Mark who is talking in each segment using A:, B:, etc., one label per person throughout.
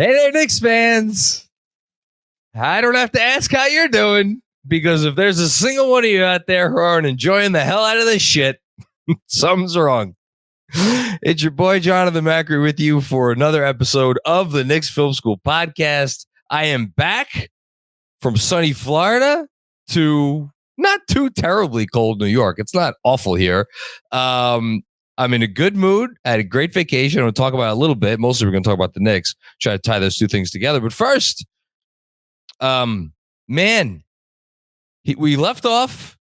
A: Hey there, Knicks fans. I don't have to ask how you're doing, because if there's a single one of you out there who aren't enjoying the hell out of this shit, something's wrong. It's your boy, Jonathan Macri, with you for another episode of the Knicks Film School Podcast. I am back from sunny Florida to not too terribly cold New York. It's not awful here. I'm in a good mood. I had a great vacation. I'm going to talk about it a little bit. Mostly we're going to talk about the Knicks. Try to tie those two things together. But first, we left off.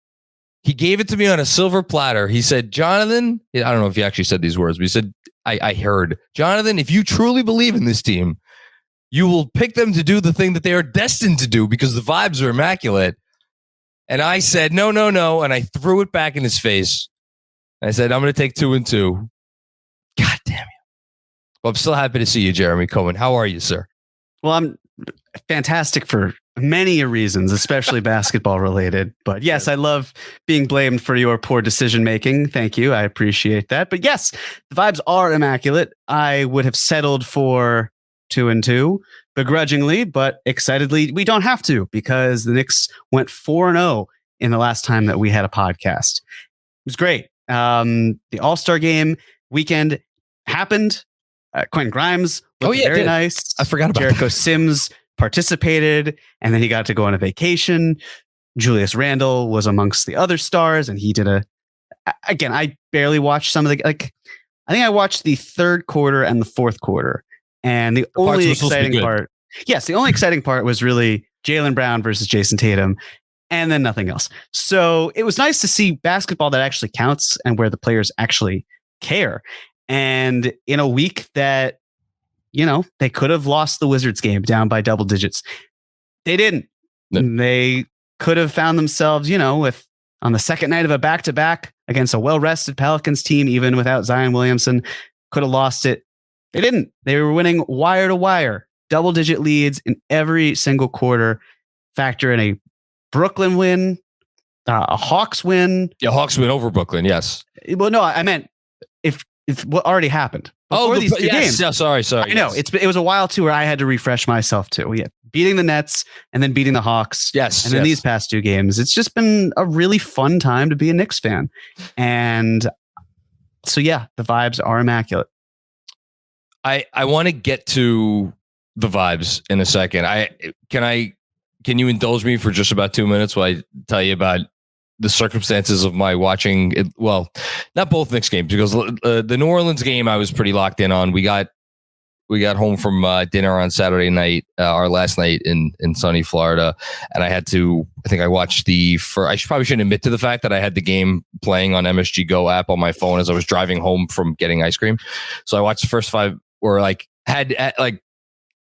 A: He gave it to me on a silver platter. He said, Jonathan, I don't know if he actually said these words, but he said, I heard, Jonathan, if you truly believe in this team, you will pick them to do the thing that they are destined to do because the vibes are immaculate. And I said, no. And I threw it back in his face. I said, I'm going to take 2 and 2. God damn you. Well, I'm still happy to see you, Jeremy Cohen. How are you, sir?
B: Well, I'm fantastic for many reasons, especially basketball related. But yes, I love being blamed for your poor decision making. Thank you. I appreciate that. But yes, the vibes are immaculate. I would have settled for 2 and 2 begrudgingly, but excitedly, we don't have to, because the Knicks went 4-0 in the last time that we had a podcast. It was great. The All-Star game weekend happened. Quentin Grimes looked very nice.
A: I forgot about
B: Jericho Sims participated, and then he got to go on a vacation. Julius Randle was amongst the other stars, and he did again, I barely watched some of I think I watched the third quarter and the fourth quarter, and the only exciting part was really Jaylen Brown versus Jason Tatum, and then nothing else. So it was nice to see basketball that actually counts and where the players actually care. And in a week that, they could have lost the Wizards game down by double digits, they didn't. No. They could have found themselves, with on the second night of a back-to-back against a well-rested Pelicans team, even without Zion Williamson, could have lost it. They didn't. They were winning wire to wire, double-digit leads in every single quarter. Factor in a Brooklyn win, a Hawks win.
A: Yeah, Hawks win over Brooklyn, yes.
B: Well, no, I meant if what already happened. These two games.
A: Yeah, sorry.
B: I know, it was a while too where I had to refresh myself too. We had beating the Nets and then beating the Hawks.
A: Yes.
B: And then these past 2 games. It's just been a really fun time to be a Knicks fan. And so, yeah, the vibes are immaculate.
A: I want to get to the vibes in a second. Can you indulge me for just about 2 minutes while I tell you about the circumstances of my watching it? Well, not both Knicks games, because the New Orleans game I was pretty locked in on. We got home from dinner on Saturday night, our last night in sunny Florida, and I watched I probably shouldn't admit to the fact that I had the game playing on MSG Go app on my phone as I was driving home from getting ice cream. So I watched the first 5, or I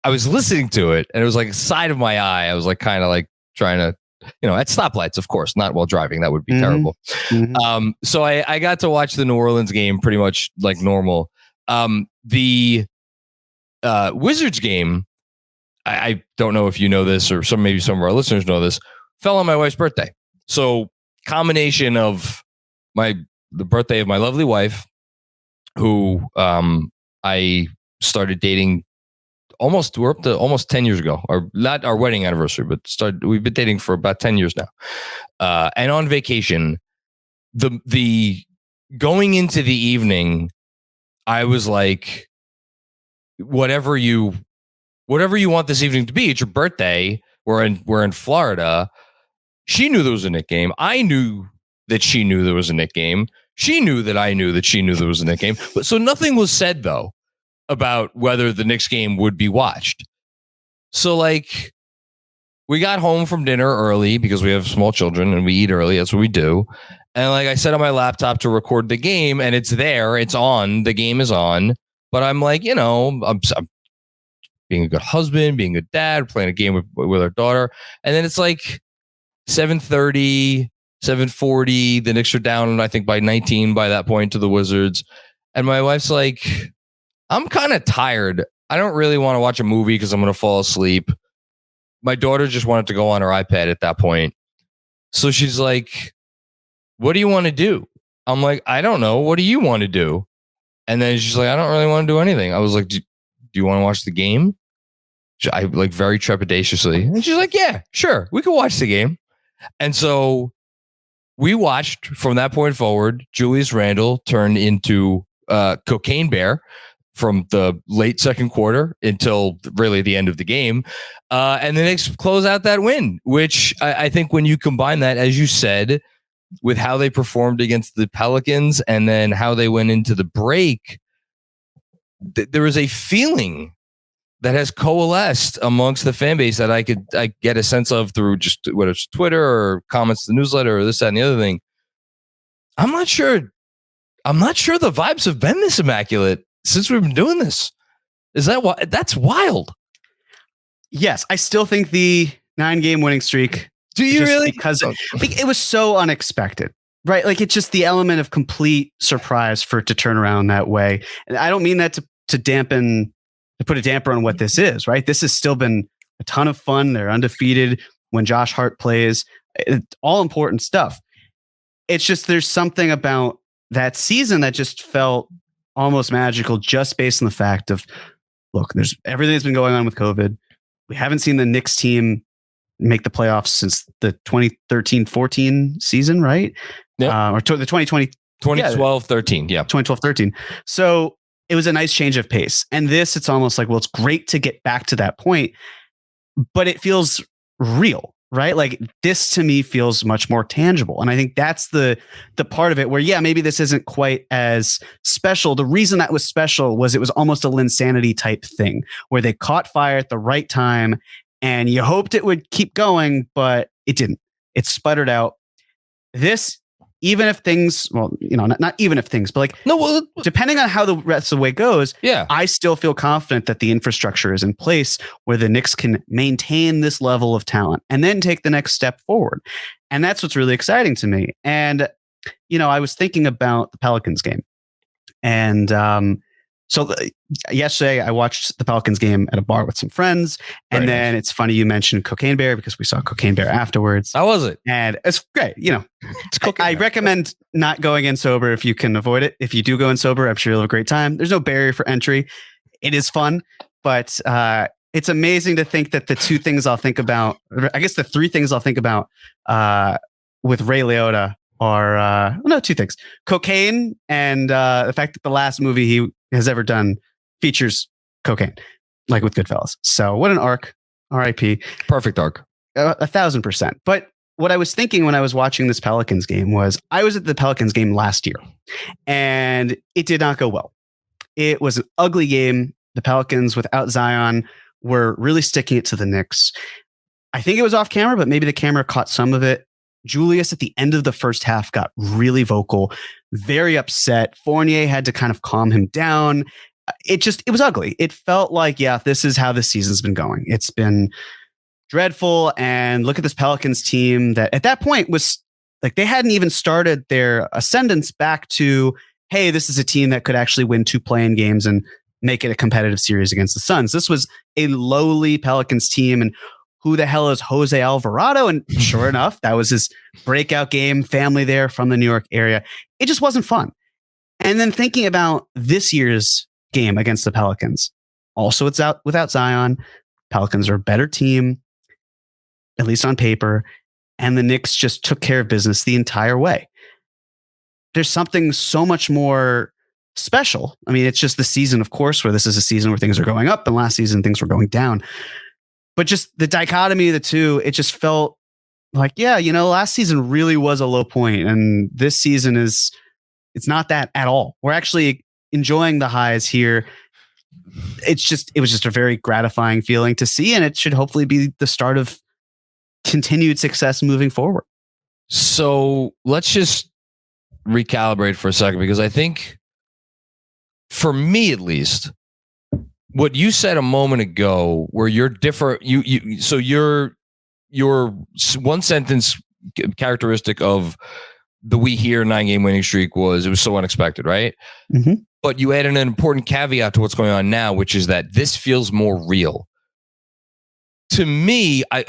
A: was listening to it, and it was like side of my eye. I was like kind of like trying to, at stoplights, of course, not while driving. That would be terrible. Mm-hmm. So I got to watch the New Orleans game pretty much like normal. The Wizards game, I don't know if you know this, or maybe some of our listeners know this, fell on my wife's birthday. So combination of the birthday of my lovely wife, who I started dating we're up to almost 10 years ago, or not our wedding anniversary, but we've been dating for about 10 years now. And on vacation, the going into the evening, I was like, whatever you want this evening to be, it's your birthday. We're in Florida. She knew there was a Knicks game. I knew that she knew there was a Knicks game. She knew that I knew that she knew there was a Knicks game. But so nothing was said though about whether the Knicks game would be watched. So we got home from dinner early because we have small children and we eat early. That's what we do. And I set on my laptop to record the game, and it's there. It's on. The game is on. But I'm like, I'm being a good husband, being a good dad, playing a game with our daughter. And then it's like 7:30, 7:40. The Knicks are down, I think, by 19 by that point to the Wizards. And my wife's like, I'm kind of tired. I don't really want to watch a movie because I'm going to fall asleep. My daughter just wanted to go on her iPad at that point. So she's like, what do you want to do? I'm like, I don't know. What do you want to do? And then she's like, I don't really want to do anything. I was like, do you want to watch the game? I like very trepidatiously. And she's like, yeah, sure. We can watch the game. And so we watched from that point forward, Julius Randle turned into Cocaine Bear from the late second quarter until really the end of the game. And the Knicks close out that win, which I think when you combine that, as you said, with how they performed against the Pelicans and then how they went into the break, there was a feeling that has coalesced amongst the fan base that I get a sense of through just whether it's Twitter or comments to the newsletter or this, that, and the other thing. I'm not sure the vibes have been this immaculate since we've been doing this. Is that what? That's wild.
B: Yes, I still think the 9-game winning streak.
A: Do you really?
B: Because it was so unexpected, right? Like it's just the element of complete surprise for it to turn around that way. And I don't mean that to put a damper on what this is, right? This has still been a ton of fun. They're undefeated when Josh Hart plays. It's all important stuff. It's just there's something about that season that just felt almost magical just based on the fact of, look, there's everything that's been going on with COVID. We haven't seen the Knicks team make the playoffs since the 2013-14 season, right?
A: Yeah.
B: Or the 2020
A: 2012-13. Yeah.
B: 2012-13. So it was a nice change of pace. And this, it's almost like, well, it's great to get back to that point, but it feels real, right? Like this to me feels much more tangible. And I think that's the part of it where, yeah, maybe this isn't quite as special. The reason that was special was it was almost a Linsanity type thing where they caught fire at the right time and you hoped it would keep going, but it didn't. It sputtered out. This, even if things, well, not even if things, but depending on how the rest of the way goes,
A: yeah,
B: I still feel confident that the infrastructure is in place where the Knicks can maintain this level of talent and then take the next step forward. And that's what's really exciting to me. And, I was thinking about the Pelicans game. And yesterday I watched the Pelicans game at a bar with some friends. And then it's funny you mentioned Cocaine Bear because we saw Cocaine Bear afterwards.
A: How was it?
B: And it's great. I recommend not going in sober if you can avoid it. If you do go in sober, I'm sure you'll have a great time. There's no barrier for entry. It is fun, but it's amazing to think that the two things I'll think about, I guess the three things I'll think about with Ray Liotta are, two things: cocaine and the fact that the last movie he has ever done features cocaine, like with Goodfellas. So what an arc. R.I.P.
A: Perfect arc.
B: 1,000%. But what I was thinking when I was watching this Pelicans game was I was at the Pelicans game last year and it did not go well. It was an ugly game. The Pelicans without Zion were really sticking it to the Knicks. I think it was off camera, but maybe the camera caught some of it. Julius at the end of the first half got really vocal, very upset. Fournier had to kind of calm him down. It was ugly. It felt like, yeah, this is how this season's been going. It's been dreadful. And look at this Pelicans team that at that point was like, they hadn't even started their ascendance back to, hey, this is a team that could actually win 2 play-in games and make it a competitive series against the Suns. This was a lowly Pelicans team. And who the hell is Jose Alvarado? And sure enough, that was his breakout game, family there from the New York area. It just wasn't fun. And then thinking about this year's game against the Pelicans, also it's out without Zion. Pelicans are a better team, at least on paper. And the Knicks just took care of business the entire way. There's something so much more special. I mean, it's just the season, of course, where this is a season where things are going up and last season things were going down. But just the dichotomy of the two, it just felt like, yeah, last season really was a low point, and this season it's not that at all. We're actually enjoying the highs here. It was just a very gratifying feeling to see, and it should hopefully be the start of continued success moving forward.
A: So let's just recalibrate for a second, because I think for me, at least, what you said a moment ago, where you're different, so your one sentence characteristic of the We Hear 9-game winning streak was it was so unexpected, right?
B: Mm-hmm.
A: But you added an important caveat to what's going on now, which is that this feels more real. To me, I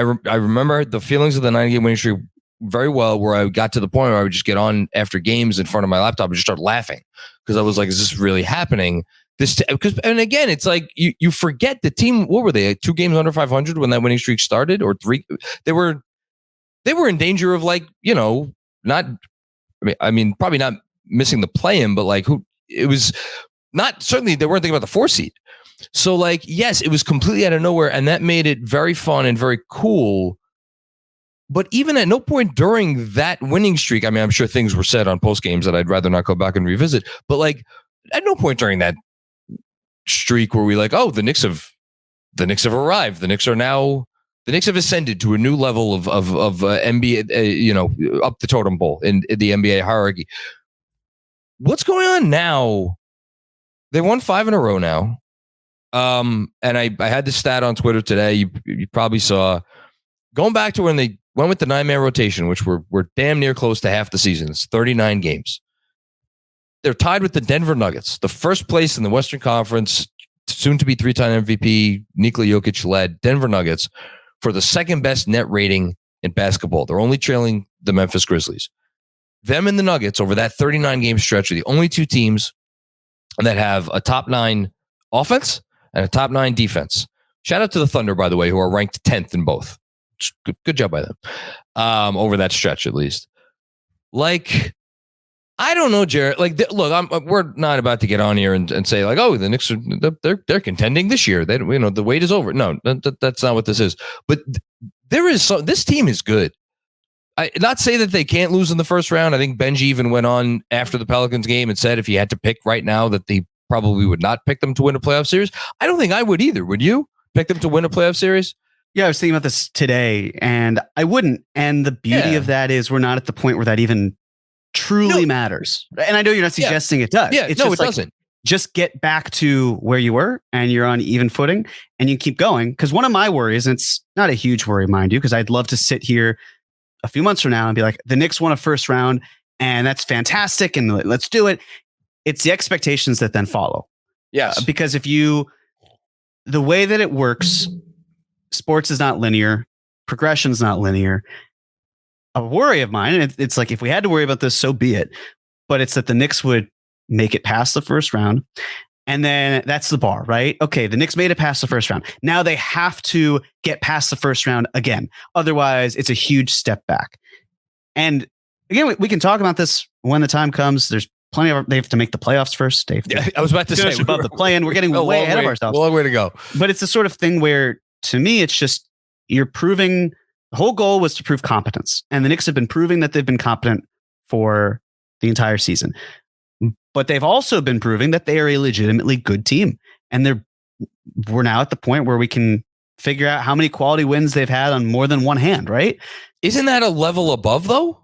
A: remember the feelings of the 9-game winning streak very well, where I got to the point where I would just get on after games in front of my laptop and just start laughing because I was like, is this really happening? and again, it's like you forget the team. What were they? 2 games under 500 when that winning streak started, or 3? They were in danger of not. I mean, probably not missing the play-in, but it was not, certainly they weren't thinking about the 4 seed. So yes, it was completely out of nowhere, and that made it very fun and very cool. But even at no point during that winning streak, I mean, I'm sure things were said on post games that I'd rather not go back and revisit. But at no point during that streak were we the Knicks have arrived. The Knicks have ascended to a new level of NBA, up the totem pole in the NBA hierarchy. What's going on now? They won 5 in a row now. And I had this stat on Twitter today. You probably saw, going back to when they went with the 9-man rotation, which we're damn near close to half the season. It's 39 games. They're tied with the Denver Nuggets, the first place in the Western Conference, soon to be 3-time MVP, Nikola Jokic led Denver Nuggets for the second best net rating in basketball. They're only trailing the Memphis Grizzlies. Them and the Nuggets over that 39 game stretch are the only 2 teams that have a top 9 offense and a top 9 defense. Shout out to the Thunder, by the way, who are ranked 10th in both. Good job by them. Over that stretch, at least. I don't know, Jared. Look, we're not about to get on here and say the Knicks are they're contending this year. They the wait is over. No, that's not what this is. But this team is good. I not say that they can't lose in the first round. I think Benji even went on after the Pelicans game and said if he had to pick right now that they probably would not pick them to win a playoff series. I don't think I would either. Would you pick them to win a playoff series?
B: Yeah, I was thinking about this today, and I wouldn't. And the beauty of that is we're not at the point where that even truly matters. And I know you're not suggesting it does.
A: Yeah, it doesn't.
B: Just get back to where you were and you're on even footing and you keep going. Because one of my worries, and it's not a huge worry, mind you, because I'd love to sit here a few months from now and be like, the Knicks won a first round and that's fantastic and let's do it. It's the expectations that then follow.
A: Yes.
B: Because the way that it works, sports is not linear. Progression is not linear. A worry of mine, and it's if we had to worry about this, so be it. But it's that the Knicks would make it past the first round. And then that's the bar, right? Okay, the Knicks made it past the first round. Now they have to get past the first round again. Otherwise, it's a huge step back. And again, we can talk about this when the time comes. There's plenty of, they have to make the playoffs first.
A: I was about to say
B: above the play-in. We're getting way ahead of ourselves.
A: Long way to go.
B: But it's the sort of thing where, to me, it's just you're proving. The whole goal was to prove competence, and the Knicks have been proving that they've been competent for the entire season. But they've also been proving that they are a legitimately good team, and we're now at the point where we can figure out how many quality wins they've had on more than one hand. Right?
A: Isn't that a level above though?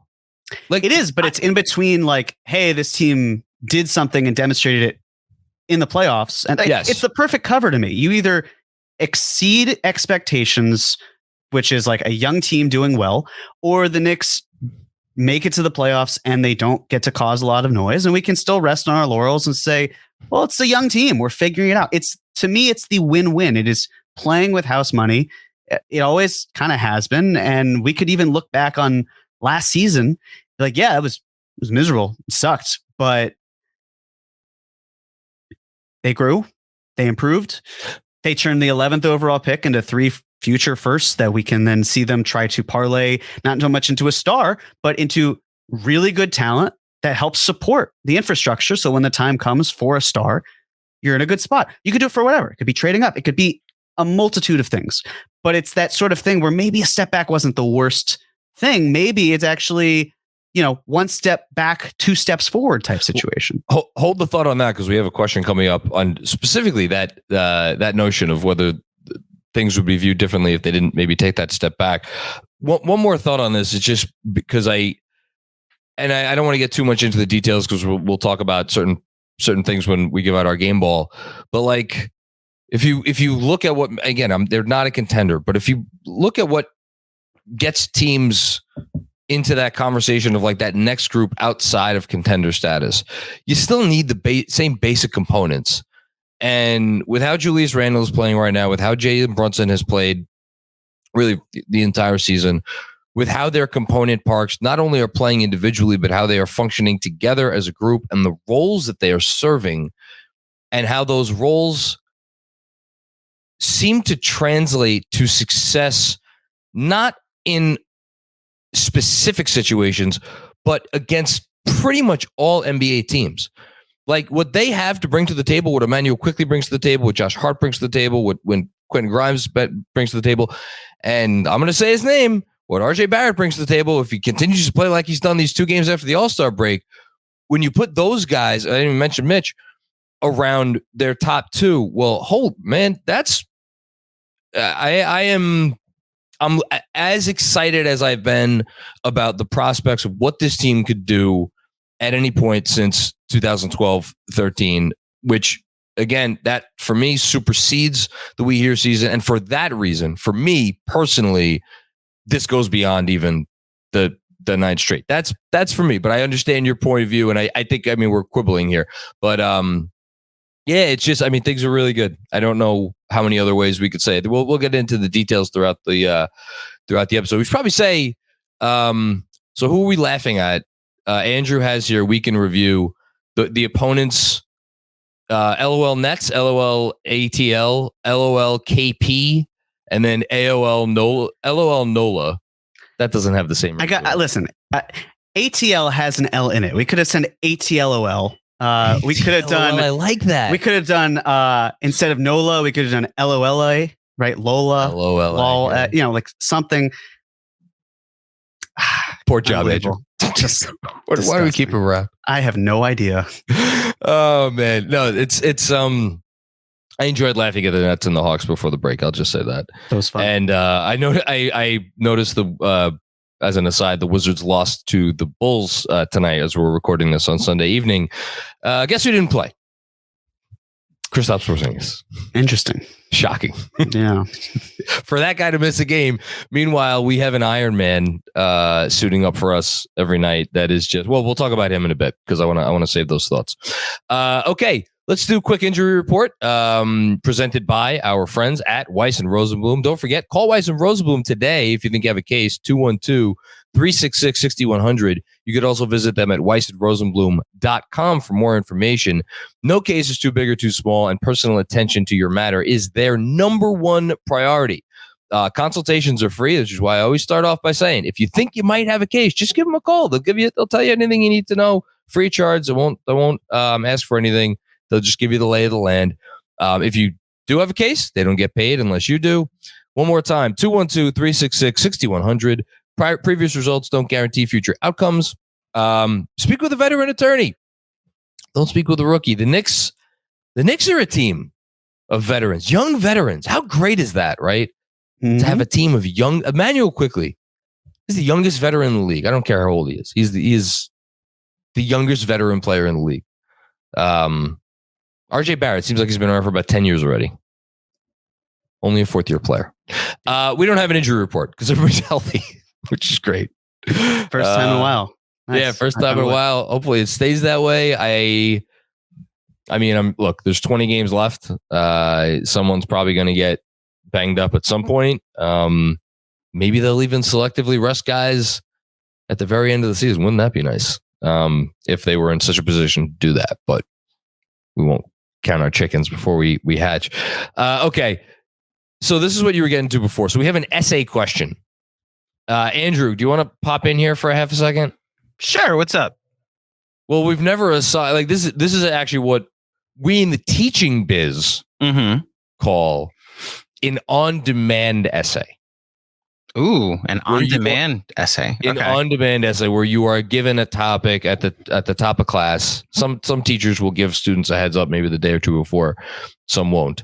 B: It is, but it's in between. Hey, this team did something and demonstrated it in the playoffs, and it's the perfect cover to me. You either exceed expectations, which is a young team doing well, or the Knicks make it to the playoffs and they don't get to cause a lot of noise, and we can still rest on our laurels and say, well, it's a young team. We're figuring it out. To me, it's the win-win. It is playing with house money. It always kind of has been. And we could even look back on last season, it was miserable. It sucked, but they grew, they improved. They turned the 11th overall pick into 3 future firsts that we can then see them try to parlay not so much into a star, but into really good talent that helps support the infrastructure. So when the time comes for a star, you're in a good spot. You could do it for whatever. It could be trading up. It could be a multitude of things. But it's that sort of thing where maybe a step back wasn't the worst thing. Maybe it's actually, 1 step back, 2 steps forward type situation.
A: Hold the thought on that, because we have a question coming up on specifically that notion of whether things would be viewed differently if they didn't maybe take that step back. One more thought on this is just because I don't want to get too much into the details, because we'll talk about certain things when we give out our game ball. But if you look at what, again, they're not a contender, but if you look at what gets teams into that conversation of that next group outside of contender status, you still need the same basic components. And with how Julius Randle is playing right now, with how Jalen Brunson has played really the entire season, with how their component parts not only are playing individually, but how they are functioning together as a group and the roles that they are serving and how those roles seem to translate to success, not in specific situations, but against pretty much all NBA teams. Like what they have to bring to the table, what Emmanuel quickly brings to the table, what Josh Hart brings to the table, what when Quentin Grimes brings to the table, and I'm going to say his name, what RJ Barrett brings to the table, if he continues to play like he's done these 2 games after the All-Star break, when you put those guys, I didn't even mention Mitch, around their top 2, well, man, that's I'm as excited as I've been about the prospects of what this team could do at any point since 2012-13, which again, that for me supersedes the We Here season. And for that reason, for me personally, this goes beyond even the 9 straight. That's for me, but I understand your point of view. And I think, we're quibbling here, but yeah, it's just, things are really good. I don't know how many other ways we could say it. We'll get into the details throughout the episode. We should probably say, so who are we laughing at? Andrew has here, week in review, the opponents, LOL Nets, LOL ATL, LOL KP, and then AOL NOLA, LOL NOLA. That doesn't have the same.
B: Listen, ATL has an L in it. We could have sent ATLOL. We could have done.
A: I like that.
B: We could have done instead of NOLA, we could have done LOLA, right? Lola, LOL, yeah. Like something.
A: Poor job, Andrew.
B: Just
A: why do we keep it wrapped?
B: I have no idea.
A: Oh man, no, it's I enjoyed laughing at the Nets and the Hawks before the break. I'll just say that.
B: That was fun.
A: And I noticed as an aside, the Wizards lost to the Bulls tonight as we're recording this on Sunday evening. Guess who didn't play? Kristaps Porzingis.
B: Interesting.
A: Shocking.
B: Yeah.
A: For that guy to miss a game. Meanwhile, we have an Iron Man suiting up for us every night. That is just, we'll talk about him in a bit because I want to save those thoughts. Okay. Let's do a quick injury report presented by our friends at Weiss and Rosenblum. Don't forget, call Weiss and Rosenblum today if you think you have a case, 212-366-6100. You could also visit them at weissandrosenblum.com for more information. No case is too big or too small, and personal attention to your matter is their number one priority. Consultations are free, which is why I always start off by saying, if you think you might have a case, just give them a call. They'll tell you anything you need to know. Free of charge. They won't ask for anything. They'll just give you the lay of the land. If you do have a case, they don't get paid unless you do. One more time, 212-366-6100. Previous results don't guarantee future outcomes. Speak with a veteran attorney. Don't speak with a rookie. The Knicks are a team of veterans, young veterans. How great is that, right? Mm-hmm. To have a team of young. Emmanuel Quickly is the youngest veteran in the league. I don't care how old he is. He is the youngest veteran player in the league. RJ Barrett seems like he's been around for about 10 years already. Only a 4th-year player. We don't have an injury report because everybody's healthy, which is great.
B: First time in a while.
A: Nice. Yeah, first time in a while. Hopefully it stays that way. Look, there's 20 games left. Someone's probably going to get banged up at some point. Maybe they'll even selectively rest guys at the very end of the season. Wouldn't that be nice? If they were in such a position to do that, but we won't count our chickens before we hatch. Okay. So this is what you were getting to before. So we have an essay question. Andrew, do you want to pop in here for a half a second?
C: Sure. What's up?
A: Well, we've never assigned, like this is actually what we in the teaching biz call an on-demand essay.
C: Ooh, an on-demand essay.
A: An on-demand essay where you are given a topic at the top of class. Some teachers will give students a heads up maybe the day or two before. Some won't.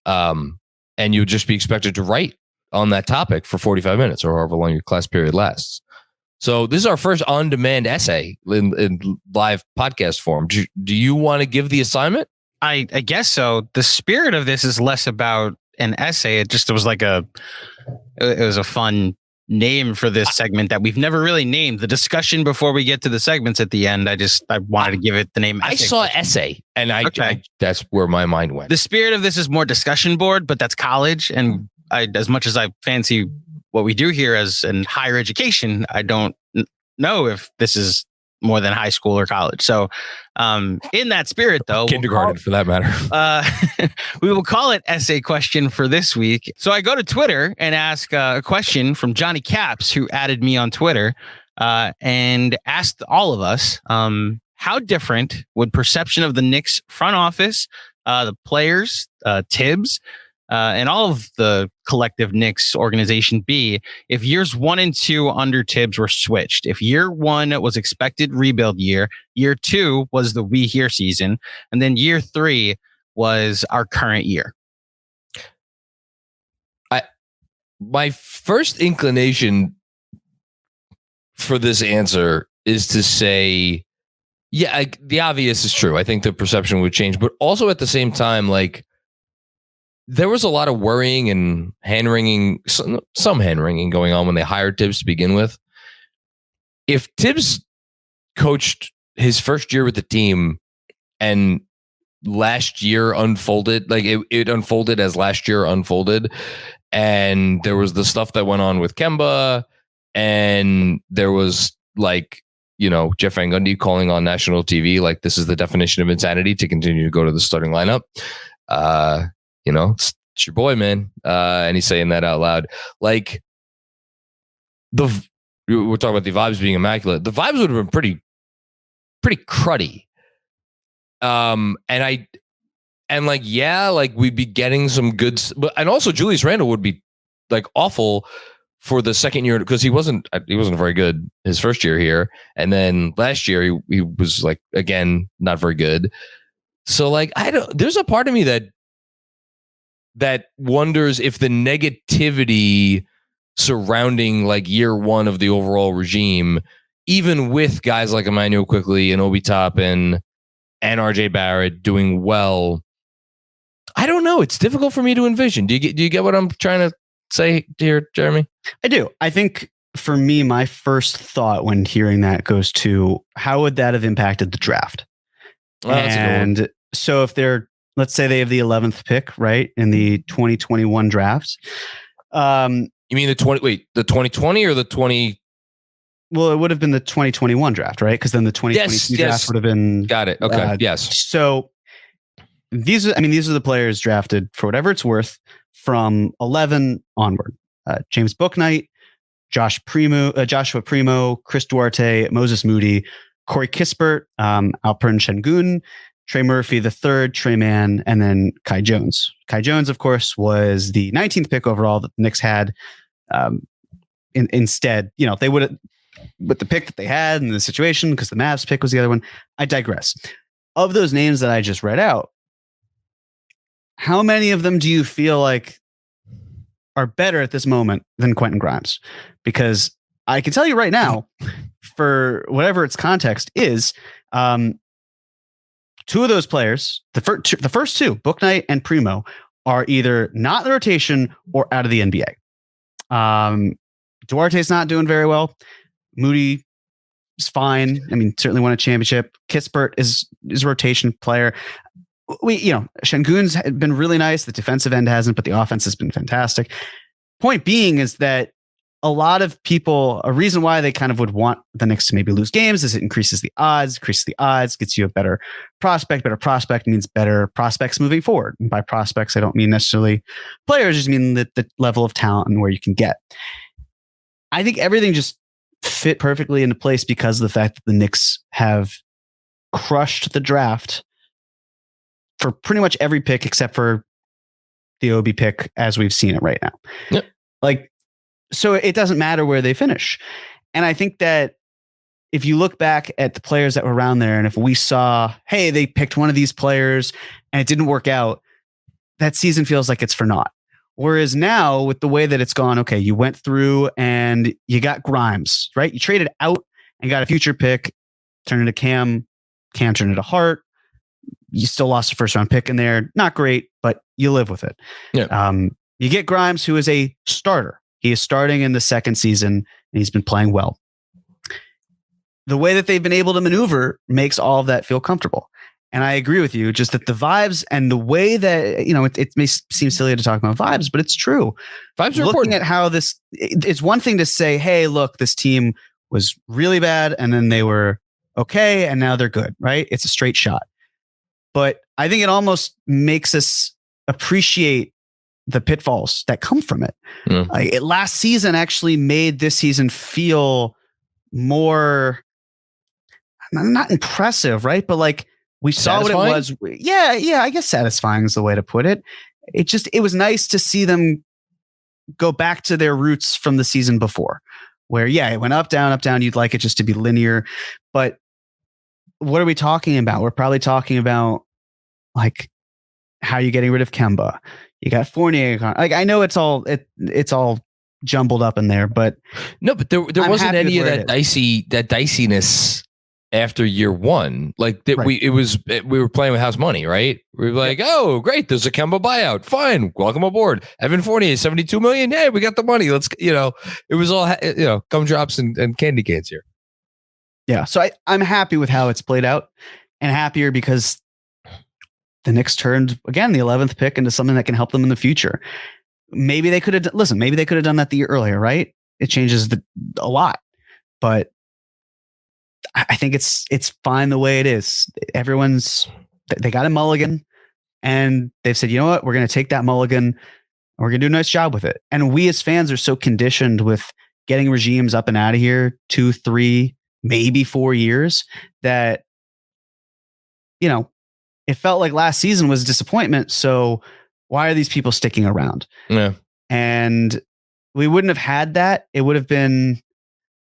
A: And you would just be expected to write on that topic for 45 minutes or however long your class period lasts. So this is our first on-demand essay in live podcast form. Do you want to give the assignment?
C: I guess so. The spirit of this is less about an essay. It was a fun name for this segment that we've never really named. The discussion before we get to the segments at the end, I wanted to give it the name essay.
A: I saw essay, and I that's where my mind went.
C: The spirit of this is more discussion board, but that's college. And as much as I fancy what we do here as in higher education, I don't know if this is more than high school or college. So in that spirit, though,
A: kindergarten for that matter,
C: we will call it essay question for this week. So I go to Twitter and ask a question from Johnny Caps, who added me on Twitter, and asked all of us, how different would perception of the Knicks front office, the players, Tibbs, and all of the collective Knicks organization be if years 1 and 2 under Tibbs were switched? If year 1 was expected rebuild year 2 was the we here season, and then year 3 was our current year.
A: My first inclination for this answer is to say, yeah, the obvious is true. I think the perception would change, but also at the same time, like, there was a lot of worrying and hand-wringing, some hand-wringing going on when they hired Tibbs to begin with. If Tibbs coached his first year with the team and last year unfolded, like it unfolded as last year unfolded, and there was the stuff that went on with Kemba, and there was, like, you know, Jeff Van Gundy calling on national TV like this is the definition of insanity to continue to go to the starting lineup. You know, it's your boy, man. And he's saying that out loud. Like, we're talking about the vibes being immaculate. The vibes would have been pretty cruddy. And we'd be getting some good, and also Julius Randle would be like awful for the second year because he wasn't very good his first year here, and then last year he was, like, again, not very good. So, like, there's a part of me that wonders if the negativity surrounding, like, year 1 of the overall regime, even with guys like Emmanuel Quickley and Obi Toppin and RJ Barrett doing well, I don't know. It's difficult for me to envision. Do you get what I'm trying to say here, Jeremy?
B: I do. I think for me, my first thought when hearing that goes to how would that have impacted the draft? And so if let's say they have the 11th pick, right, in the 2021 draft.
A: You mean the 2020 or the 20?
B: Well, it would have been the 2021 draft, right? Because then the 2022 draft would have been.
A: Got it. Okay. Yes.
B: So these are the players drafted for whatever it's worth from 11 onward. James Bouknight, Joshua Primo, Chris Duarte, Moses Moody, Corey Kispert, Alperen Şengün, Trey Murphy III, Trey Mann, and then Kai Jones. Kai Jones, of course, was the 19th pick overall that the Knicks had. Instead, you know, they would have, with the pick that they had in the situation, because the Mavs pick was the other one. I digress. Of those names that I just read out, how many of them do you feel like are better at this moment than Quentin Grimes? Because I can tell you right now, for whatever its context is, two of those players, the first two, Bouknight and Primo, are either not in the rotation or out of the NBA. Duarte's not doing very well. Moody is fine. I mean, certainly won a championship. Kispert is a rotation player. Şengün's been really nice. The defensive end hasn't, but the offense has been fantastic. Point being is that a lot of people, a reason why they kind of would want the Knicks to maybe lose games is it increases the odds, gets you a better prospect. Better prospect means better prospects moving forward. And by prospects, I don't mean necessarily players, I just mean the level of talent and where you can get. I think everything just fit perfectly into place because of the fact that the Knicks have crushed the draft for pretty much every pick except for the Obi pick as we've seen it right now.
A: Yep.
B: So it doesn't matter where they finish. And I think that if you look back at the players that were around there, and if we saw, hey, they picked one of these players and it didn't work out, that season feels like it's for naught. Whereas now with the way that it's gone, okay, you went through and you got Grimes, right? You traded out and got a future pick, turned into Cam turned into Hart. You still lost a first round pick in there. Not great, but you live with it.
A: Yeah.
B: You get Grimes, who is a starter. He is starting in the second season and he's been playing well. The way that they've been able to maneuver makes all of that feel comfortable. And I agree with you, just that the vibes and the way that, it may seem silly to talk about vibes, but it's true.
A: Vibes are
B: looking
A: important.
B: At how it's one thing to say, hey, look, this team was really bad and then they were okay, and now they're good, right? It's a straight shot. But I think it almost makes us appreciate the pitfalls that come from it. Last season actually made this season feel more, not impressive, right? But like we saw what it was. Yeah, I guess satisfying is the way to put it. It was nice to see them go back to their roots from the season before, where it went up, down. You'd like it just to be linear. But what are we talking about? We're probably talking about like how you getting rid of Kemba. You got Fournier. Like I know it's all jumbled up in there, but
A: no, but there wasn't any of that diciness after year one. Like that, we were playing with house money, right? We were like, oh, great, there's a Kemba buyout. Fine, welcome aboard. Evan Fournier, $72 million. Hey, we got the money. Let's, it was all gumdrops and candy canes here.
B: Yeah, so I'm happy with how it's played out, and happier because the Knicks turned, again, the 11th pick into something that can help them in the future. Maybe they could have done that the year earlier, right? It changes a lot, but I think it's fine the way it is. They got a mulligan, and they've said, you know what, we're going to take that mulligan and we're going to do a nice job with it. And we as fans are so conditioned with getting regimes up and out of here 2, 3, maybe 4 years that, it felt like last season was a disappointment. So why are these people sticking around?
A: Yeah.
B: And we wouldn't have had that. It would have been,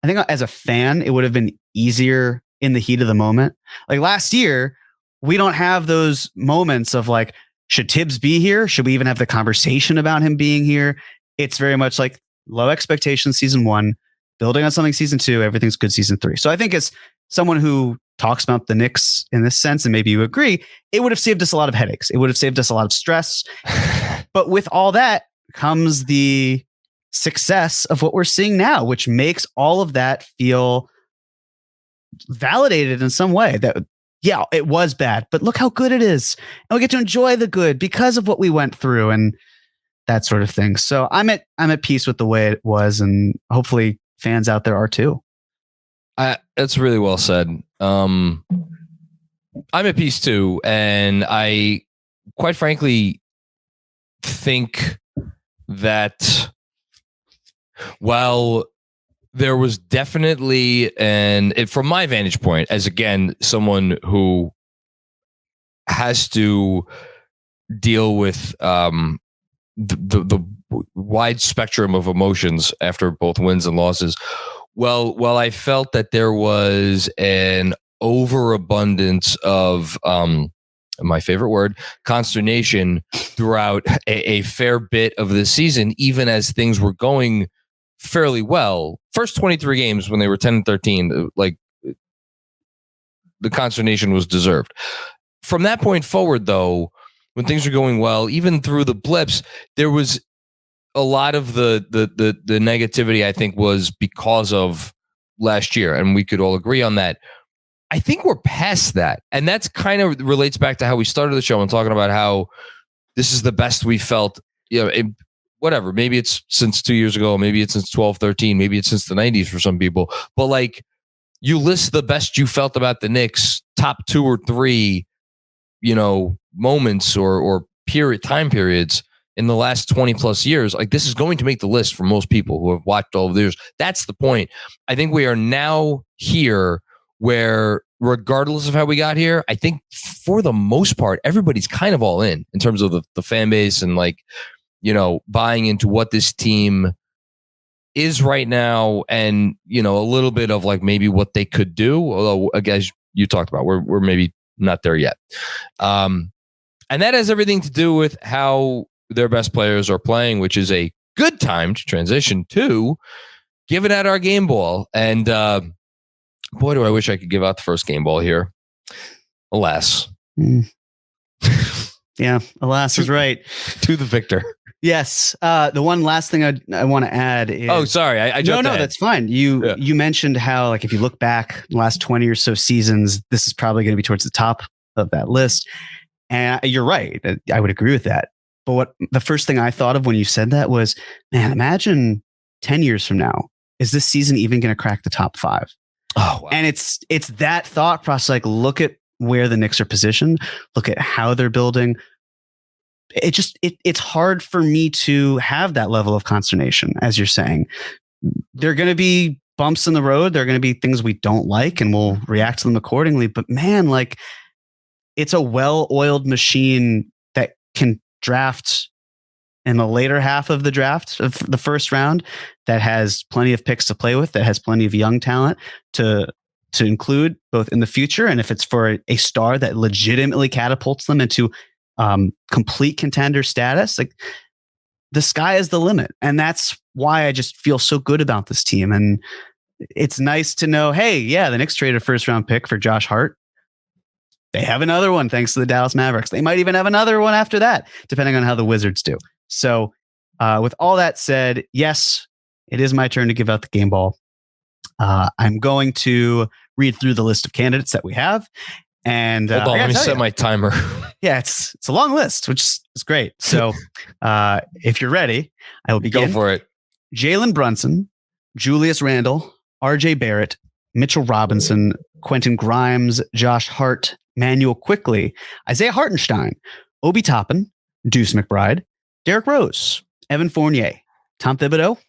B: I think as a fan, it would have been easier in the heat of the moment. Like last year, we don't have those moments of like, should Tibbs be here? Should we even have the conversation about him being here? It's very much like low expectations season 1, building on something season 2, everything's good season 3. So I think as someone who talks about the Knicks in this sense, and maybe you agree, it would have saved us a lot of headaches. It would have saved us a lot of stress. But with all that comes the success of what we're seeing now, which makes all of that feel validated in some way that, it was bad, but look how good it is. And we get to enjoy the good because of what we went through and that sort of thing. So I'm at peace with the way it was, and hopefully fans out there are too.
A: That's really well said. I'm at peace too, and I, quite frankly, think that while there was definitely, from my vantage point, as again someone who has to deal with the wide spectrum of emotions after both wins and losses. Well, I felt that there was an overabundance of my favorite word, consternation, throughout a fair bit of the season, even as things were going fairly well. First 23 games when they were 10-13, like the consternation was deserved. From that point forward, though, when things were going well, even through the blips, there was a lot of the negativity, I think, was because of last year, and we could all agree on that. I think we're past that, and that's kind of relates back to how we started the show and talking about how this is the best we felt. Whatever, maybe it's since 2 years ago, maybe it's since 12-13, maybe it's since the 90s for some people. But like, you list the best you felt about the Knicks, top 2 or 3, moments or time periods in the last 20 plus years. Like, this is going to make the list for most people who have watched all of theirs. That's the point. I think we are now here where, regardless of how we got here, I think for the most part, everybody's kind of all in terms of the fan base and like, buying into what this team is right now, and, a little bit of like maybe what they could do. Although, as you talked about, we're maybe not there yet. And that has everything to do with how their best players are playing, which is a good time to transition to giving out our game ball. And boy, do I wish I could give out the first game ball here. Alas.
B: Yeah, alas is right.
A: To the victor.
B: Yes. The one last thing I want to add is... Oh,
A: sorry. I jumped ahead.
B: That's fine. You mentioned how, like, if you look back the last 20 or so seasons, this is probably going to be towards the top of that list. And you're right. I would agree with that. But the first thing I thought of when you said that was, man, imagine 10 years from now, is this season even going to crack the top 5?
A: Oh, wow.
B: And it's that thought process. Like, look at where the Knicks are positioned. Look at how they're building. It's hard for me to have that level of consternation, as you're saying. There are going to be bumps in the road. There are going to be things we don't like, and we'll react to them accordingly. But man, like, it's a well-oiled machine that can draft in the later half of the draft of the first round, that has plenty of picks to play with, that has plenty of young talent to include both in the future. And if it's for a star that legitimately catapults them into complete contender status, like, the sky is the limit. And that's why I just feel so good about this team. And it's nice to know, hey, yeah, the Knicks traded a first round pick for Josh Hart. They have another one thanks to the Dallas Mavericks. They might even have another one after that, depending on how the Wizards do. So with all that said, yes, it is my turn to give out the game ball. I'm going to read through the list of candidates that we have. And
A: hold on, let me set my timer.
B: Yeah, it's a long list, which is great. So if you're ready, I will begin.
A: Go for it.
B: Jalen Brunson, Julius Randle, RJ Barrett, Mitchell Robinson, Quentin Grimes, Josh Hart, Manuel Quickley, Isaiah Hartenstein, Obi Toppin, Deuce McBride, Derrick Rose, Evan Fournier, Tom Thibodeau,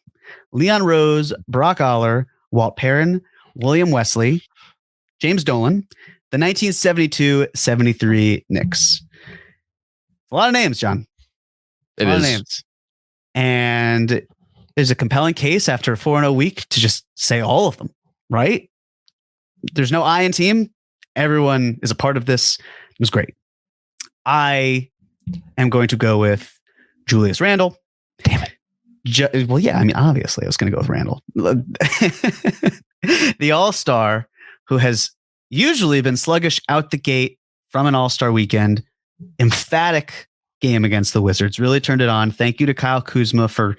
B: Leon Rose, Brock Aller, Walt Perrin, William Wesley, James Dolan, the 1972-73 Knicks. A lot of names, John.
A: It is.
B: A lot of names. And there's a compelling case after a 4-0 week to just say all of them, right? There's no I in team. Everyone is a part of this. It was great. I am going to go with Julius Randle.
A: Damn it.
B: Well, yeah, I mean, obviously I was going to go with Randle. The all-star who has usually been sluggish out the gate from an all-star weekend. Emphatic game against the Wizards. Really turned it on. Thank you to Kyle Kuzma for,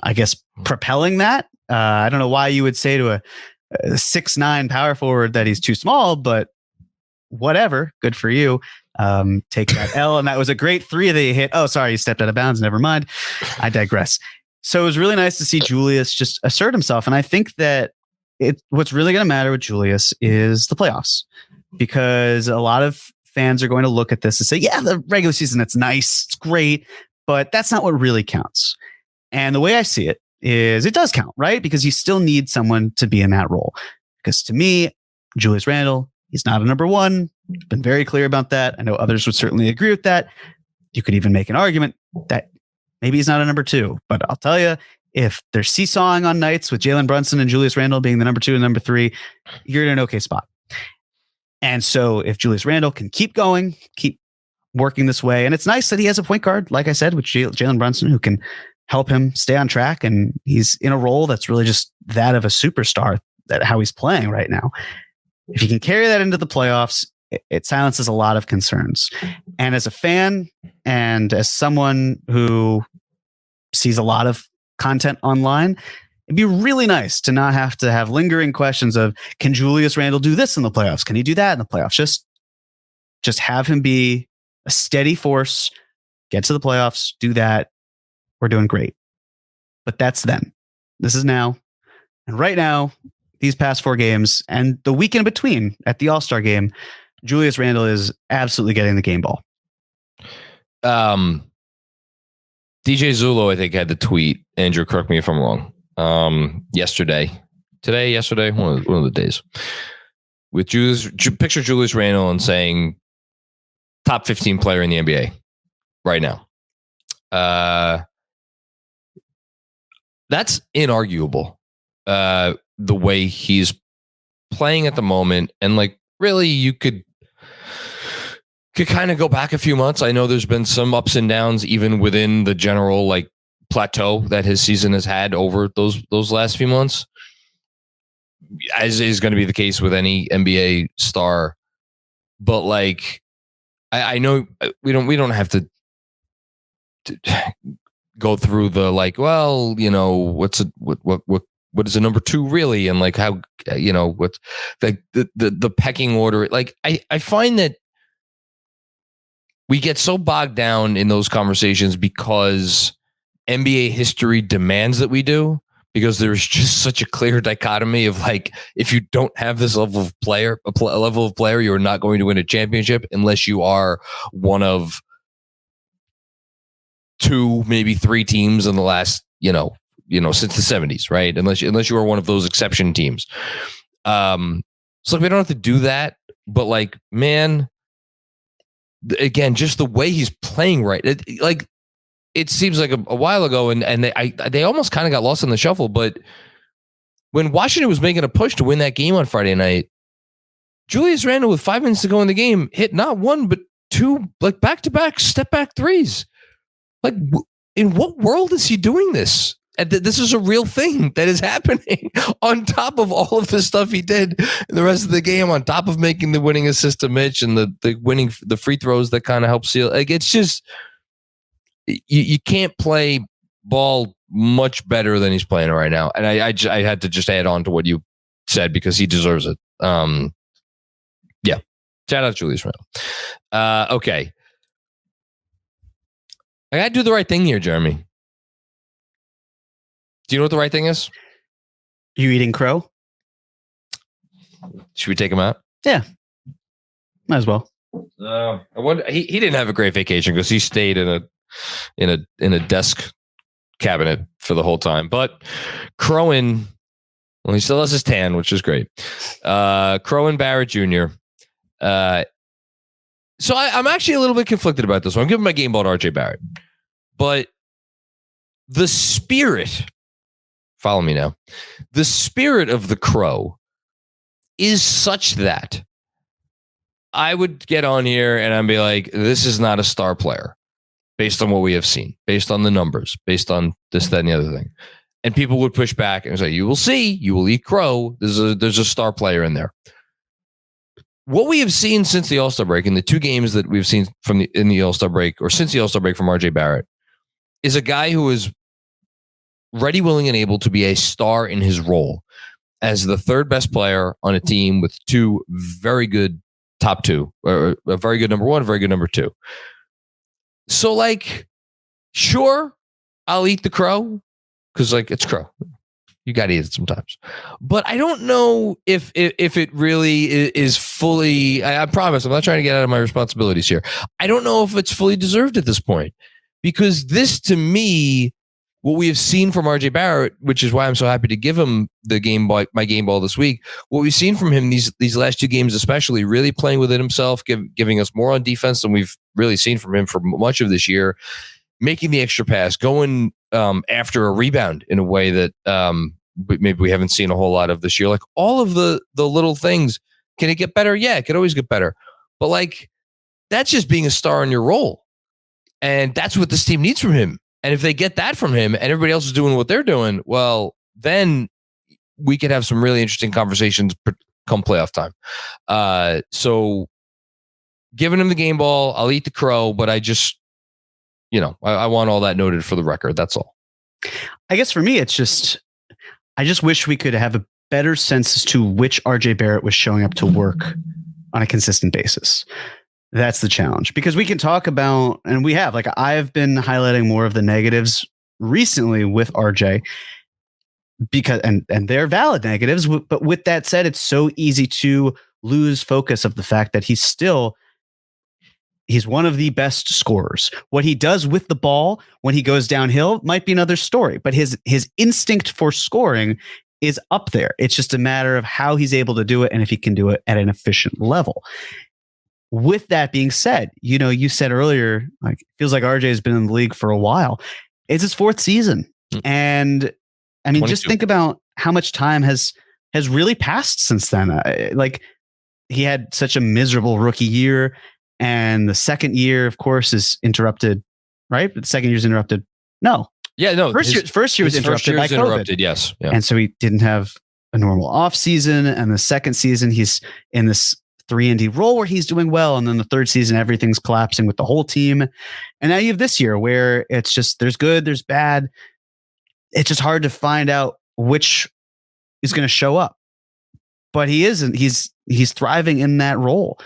B: I guess, propelling that. I don't know why you would say to a 6'9" power forward that he's too small, but whatever. Good for you. Take that L. And that was a great three that he hit. Oh, sorry, he stepped out of bounds. Never mind. I digress. So it was really nice to see Julius just assert himself. And I think that what's really going to matter with Julius is the playoffs, because a lot of fans are going to look at this and say, yeah, the regular season, that's nice. It's great, but that's not what really counts. And the way I see it is it does count, right? Because you still need someone to be in that role. Because to me, Julius Randle, he's not a number one. I've been very clear about that. I know others would certainly agree with that. You could even make an argument that maybe he's not a number two, but I'll tell you, if they're seesawing on nights with Jalen Brunson and Julius Randle being the number two and number three, you're in an okay spot. And so if Julius Randle can keep going, keep working this way, and it's nice that he has a point guard, like I said, with Jalen Brunson, who can help him stay on track. And he's in a role that's really just that of a superstar, that how he's playing right now. If you can carry that into the playoffs, it silences a lot of concerns. And as a fan and as someone who sees a lot of content online, it'd be really nice to not have to have lingering questions of, can Julius Randle do this in the playoffs? Can he do that in the playoffs? Just have him be a steady force, get to the playoffs, do that. We're doing great. But that's then. This is now. And right now, these past 4 games and the week in between at the All-Star game, Julius Randle is absolutely getting the game ball.
A: DJ Zulo, I think, had the tweet. Andrew, correct me if I'm wrong. Yesterday, one of the days, with picture Julius Randle and saying top 15 player in the NBA right now. That's inarguable. The way he's playing at the moment, and like really, you could kind of go back a few months. I know there's been some ups and downs even within the general like plateau that his season has had over those last few months, as is going to be the case with any NBA star. But like, I know we don't have to go through the like, well, you know, what is a number two really, and like how, you know, what's the pecking order. Like I find that we get so bogged down in those conversations because NBA history demands that we do. because there's just such a clear dichotomy of like, if you don't have this level of player, you're not going to win a championship unless you are one of 2, maybe 3 teams in the last, since the 70s, right? Unless you are one of those exception teams. So we don't have to do that, but like, man, again, just the way he's playing, right? It seems like a while ago, and they almost kind of got lost in the shuffle. But when Washington was making a push to win that game on Friday night, Julius Randle, with 5 minutes to go in the game, hit not 1 but 2 like back-to-back step-back threes. Like, in what world is he doing this? And this is a real thing that is happening on top of all of the stuff he did in the rest of the game, on top of making the winning assist to Mitch and the winning the free throws that kind of help seal. Like, it's just, you can't play ball much better than he's playing right now. And I had to just add on to what you said because he deserves it. Yeah. Shout out Julius Randle. Okay. I got to do the right thing here, Jeremy. Do you know what the right thing is?
B: You eating crow?
A: Should we take him out?
B: Yeah. Might as well.
A: I wonder, he didn't have a great vacation because he stayed in a desk cabinet for the whole time. But Crowan, well, he still has his tan, which is great. Crowan Barrett Jr. So I'm actually a little bit conflicted about this one. I'm giving my game ball to RJ Barrett. But the spirit, follow me now, the spirit of the Crow is such that I would get on here and I'd be like, this is not a star player based on what we have seen, based on the numbers, based on this, that, and the other thing. And people would push back and say, you will see, you will eat crow. There's a star player in there. What we have seen since the All-Star break, in the 2 games that we've seen in the All-Star break, or since the All-Star break from RJ Barrett, is a guy who is ready, willing, and able to be a star in his role as the 3rd best player on a team with 2 very good top 2, or a very good number 1, a very good number 2. So, like, sure, I'll eat the crow because, like, it's crow. You got to eat it sometimes. But I don't know if it really is fully, I promise, I'm not trying to get out of my responsibilities here. I don't know if it's fully deserved at this point, because this, to me, what we have seen from RJ Barrett, which is why I'm so happy to give him the game ball, my game ball this week. What we've seen from him these last 2 games, especially, really playing within himself, giving us more on defense than we've really seen from him for much of this year, making the extra pass, going after a rebound in a way that maybe we haven't seen a whole lot of this year. Like, all of the little things. Can it get better? Yeah, it could always get better. But like, that's just being a star in your role. And that's what this team needs from him. And if they get that from him and everybody else is doing what they're doing, well, then we could have some really interesting conversations come playoff time. So giving him the game ball, I'll eat the crow, but I just, I want all that noted for the record. That's all.
B: I guess for me, it's just, I just wish we could have a better sense as to which RJ Barrett was showing up to work on a consistent basis. That's the challenge, because we can talk about, and we have, like, I've been highlighting more of the negatives recently with RJ because, and they're valid negatives. But with that said, it's so easy to lose focus of the fact that he's one of the best scorers. What he does with the ball when he goes downhill might be another story, but his instinct for scoring is up there. It's just a matter of how he's able to do it and if he can do it at an efficient level. With that being said, you said earlier, like, it feels like RJ has been in the league for a while. It's his 4th season. And I mean,
A: 22.
B: Just think about how much time has really passed since then. Like, he had such a miserable rookie year, and the second year, of course, is interrupted, right? But the second year is interrupted. No.
A: Yeah, no.
B: First year was interrupted by COVID.
A: Yes. Yeah.
B: And so he didn't have a normal off season. And the second season, he's in this 3-and-D role where he's doing well. And then the 3rd season, everything's collapsing with the whole team. And now you have this year where it's just, there's good, there's bad. It's just hard to find out which is going to show up. But he isn't. He's thriving in that role.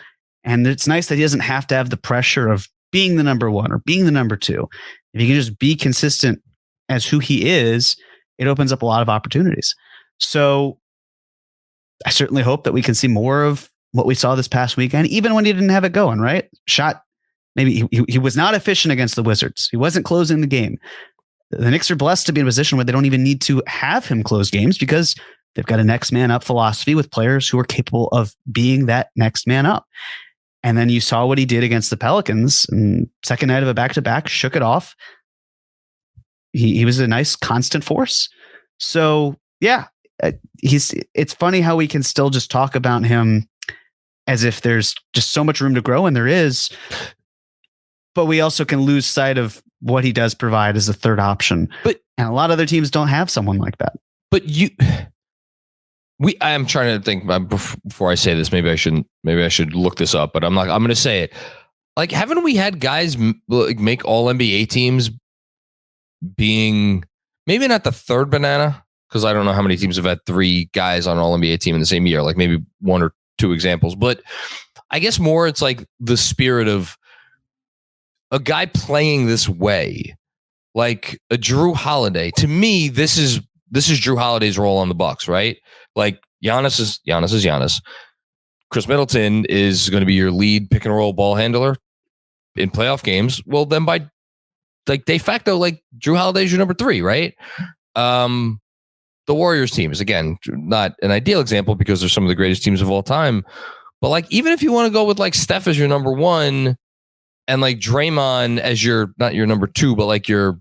B: And it's nice that he doesn't have to have the pressure of being the number 1 or being the number 2. If he can just be consistent as who he is, it opens up a lot of opportunities. So I certainly hope that we can see more of what we saw this past weekend, even when he didn't have it going, right? Maybe he was not efficient against the Wizards. He wasn't closing the game. The Knicks are blessed to be in a position where they don't even need to have him close games because they've got a next man up philosophy with players who are capable of being that next man up. And then you saw what he did against the Pelicans, and second night of a back-to-back, shook it off. He was a nice constant force. So yeah, it's funny how we can still just talk about him as if there's just so much room to grow, and there is. But we also can lose sight of what he does provide as a third option. And a lot of other teams don't have someone like that.
A: But I'm trying to think before I say this. Maybe I should look this up, but I'm going to say it. Like, haven't we had guys make all NBA teams being maybe not the third banana? Because I don't know how many teams have had 3 guys on all NBA team in the same year, like maybe 1 or 2 examples. But I guess more it's like the spirit of a guy playing this way, like a Drew Holiday. To me, this is Drew Holiday's role on the Bucks, right? Like Giannis is Giannis. Chris Middleton is going to be your lead pick and roll ball handler in playoff games. Well, then by like de facto, like Drew Holiday's your number 3, right? The Warriors team is, again, not an ideal example because they're some of the greatest teams of all time. But like, even if you want to go with like Steph as your number 1 and like Draymond as not your number 2, but like your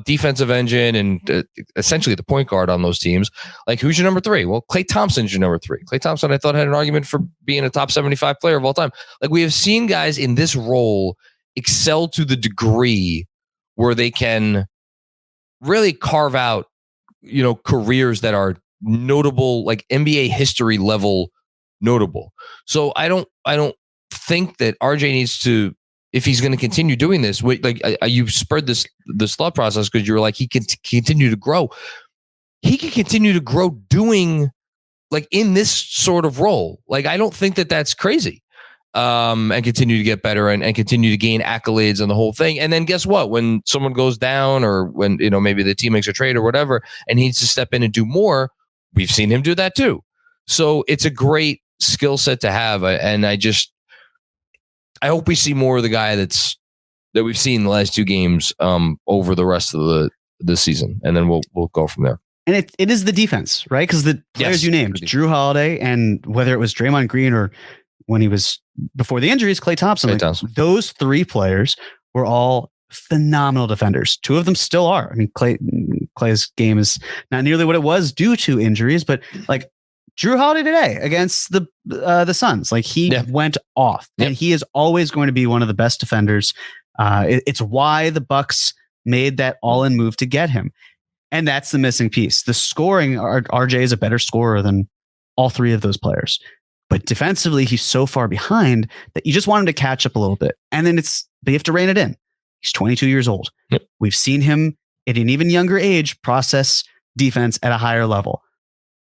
A: defensive engine and essentially the point guard on those teams, like who's your number 3? Well, Klay Thompson's your number 3. Klay Thompson, I thought, had an argument for being a top 75 player of all time. Like, we have seen guys in this role excel to the degree where they can really carve out, careers that are notable, like NBA history level notable. So I don't think that RJ needs to, if he's going to continue doing this, you spurred this thought process because you were like, he can continue to grow. He can continue to grow doing like in this sort of role. Like, I don't think that that's crazy. And continue to get better and continue to gain accolades and the whole thing. And then guess what? When someone goes down or when, maybe the team makes a trade or whatever, and he needs to step in and do more, we've seen him do that too. So it's a great skill set to have. And I hope we see more of the guy that we've seen in the last 2 games over the rest of the season. And then we'll go from there.
B: And it is the defense, right? Because the players you named, Drew Holiday, and whether it was Draymond Green or when he was before the injuries, Klay Thompson, those 3 players were all phenomenal defenders. 2 of them still are. I mean, Klay's game is not nearly what it was due to injuries, but like Drew Holiday today against the Suns, like he went off, and he is always going to be one of the best defenders. It's why the Bucks made that all-in move to get him, and that's the missing piece. The scoring, RJ is a better scorer than all 3 of those players. But defensively, he's so far behind that you just want him to catch up a little bit. And then they have to rein it in. He's 22 years old. Yep. We've seen him at an even younger age process defense at a higher level.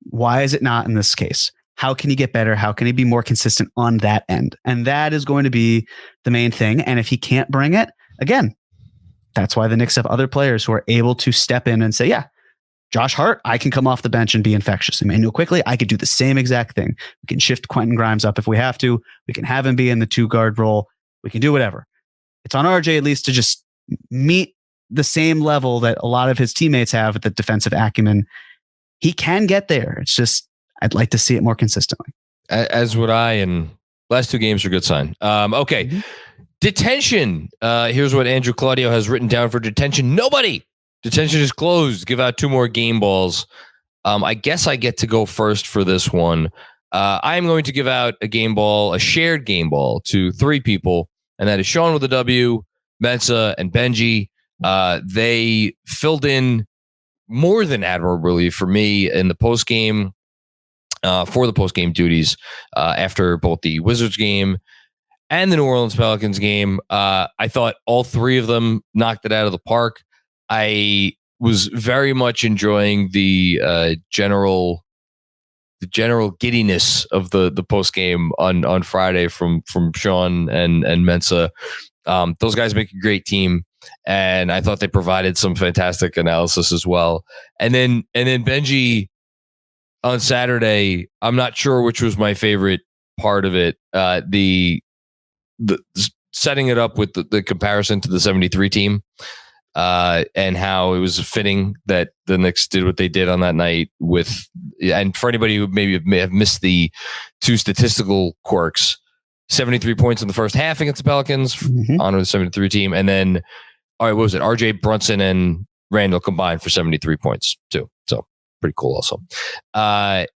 B: Why is it not in this case? How can he get better? How can he be more consistent on that end? And that is going to be the main thing. And if he can't bring it, again, that's why the Knicks have other players who are able to step in and say, yeah, Josh Hart, I can come off the bench and be infectious. Emmanuel Quickly, I could do the same exact thing. We can shift Quentin Grimes up if we have to. We can have him be in the 2-guard role. We can do whatever. It's on RJ at least to just meet the same level that a lot of his teammates have with the defensive acumen. He can get there. It's just, I'd like to see it more consistently.
A: As would I, and last 2 games are a good sign. Okay. Mm-hmm. Detention. Here's what Andrew Claudio has written down for detention. Nobody. Detention is closed. Give out 2 more game balls. I guess I get to go first for this one. I am going to give out a shared game ball to 3 people, and that is Sean with a W, Mensa, and Benji. They filled in more than admirably for me in the post game, for the post game duties after both the Wizards game and the New Orleans Pelicans game. I thought all 3 of them knocked it out of the park. I was very much enjoying the general giddiness of the post game on Friday from Sean and Mensa. Those guys make a great team. And I thought they provided some fantastic analysis as well. And then Benji on Saturday, I'm not sure which was my favorite part of it. The setting it up with the comparison to the 73 team, and how it was fitting that the Knicks did what they did on that night and for anybody who maybe may have missed the two statistical quirks, 73 points in the first half against the Pelicans, honor the 73 team. And then, all right, what was it? RJ Brunson and Randall combined for 73 points too. So pretty cool also. I'm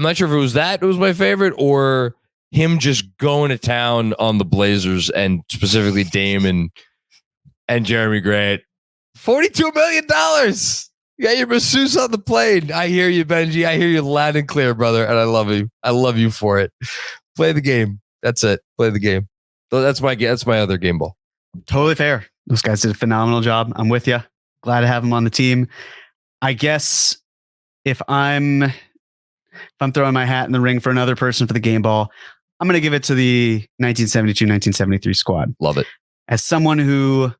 A: not sure if it was my favorite, or him just going to town on the Blazers, and specifically Dame and Jeremy Grant. $42 million. You got your masseuse on the plane. I hear you, Benji. I hear you loud and clear, brother. And I love you. I love you for it. Play the game. That's it. Play the game. That's my other game ball.
B: Totally fair. Those guys did a phenomenal job. I'm with you. Glad to have them on the team. I guess if I'm throwing my hat in the ring for another person for the game ball, I'm going to give it to the 1972-1973 squad.
A: Love it.
B: As someone who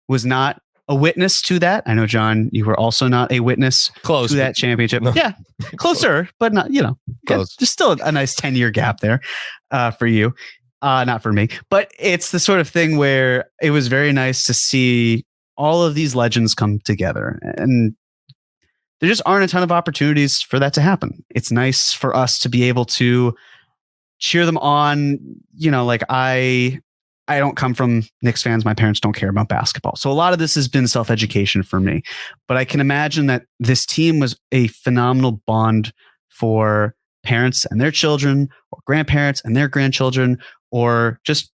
B: was not a witness to that, I know, John, you were also not a witness to that championship. No. Yeah, closer, but not, close. There's still a nice 10-year gap there for you. Not for me, but it's the sort of thing where it was very nice to see all of these legends come together, and there just aren't a ton of opportunities for that to happen. It's nice for us to be able to cheer them on. Like I don't come from Knicks fans. My parents don't care about basketball. So a lot of this has been self-education for me, but I can imagine that this team was a phenomenal bond for parents and their children, or grandparents and their grandchildren, or just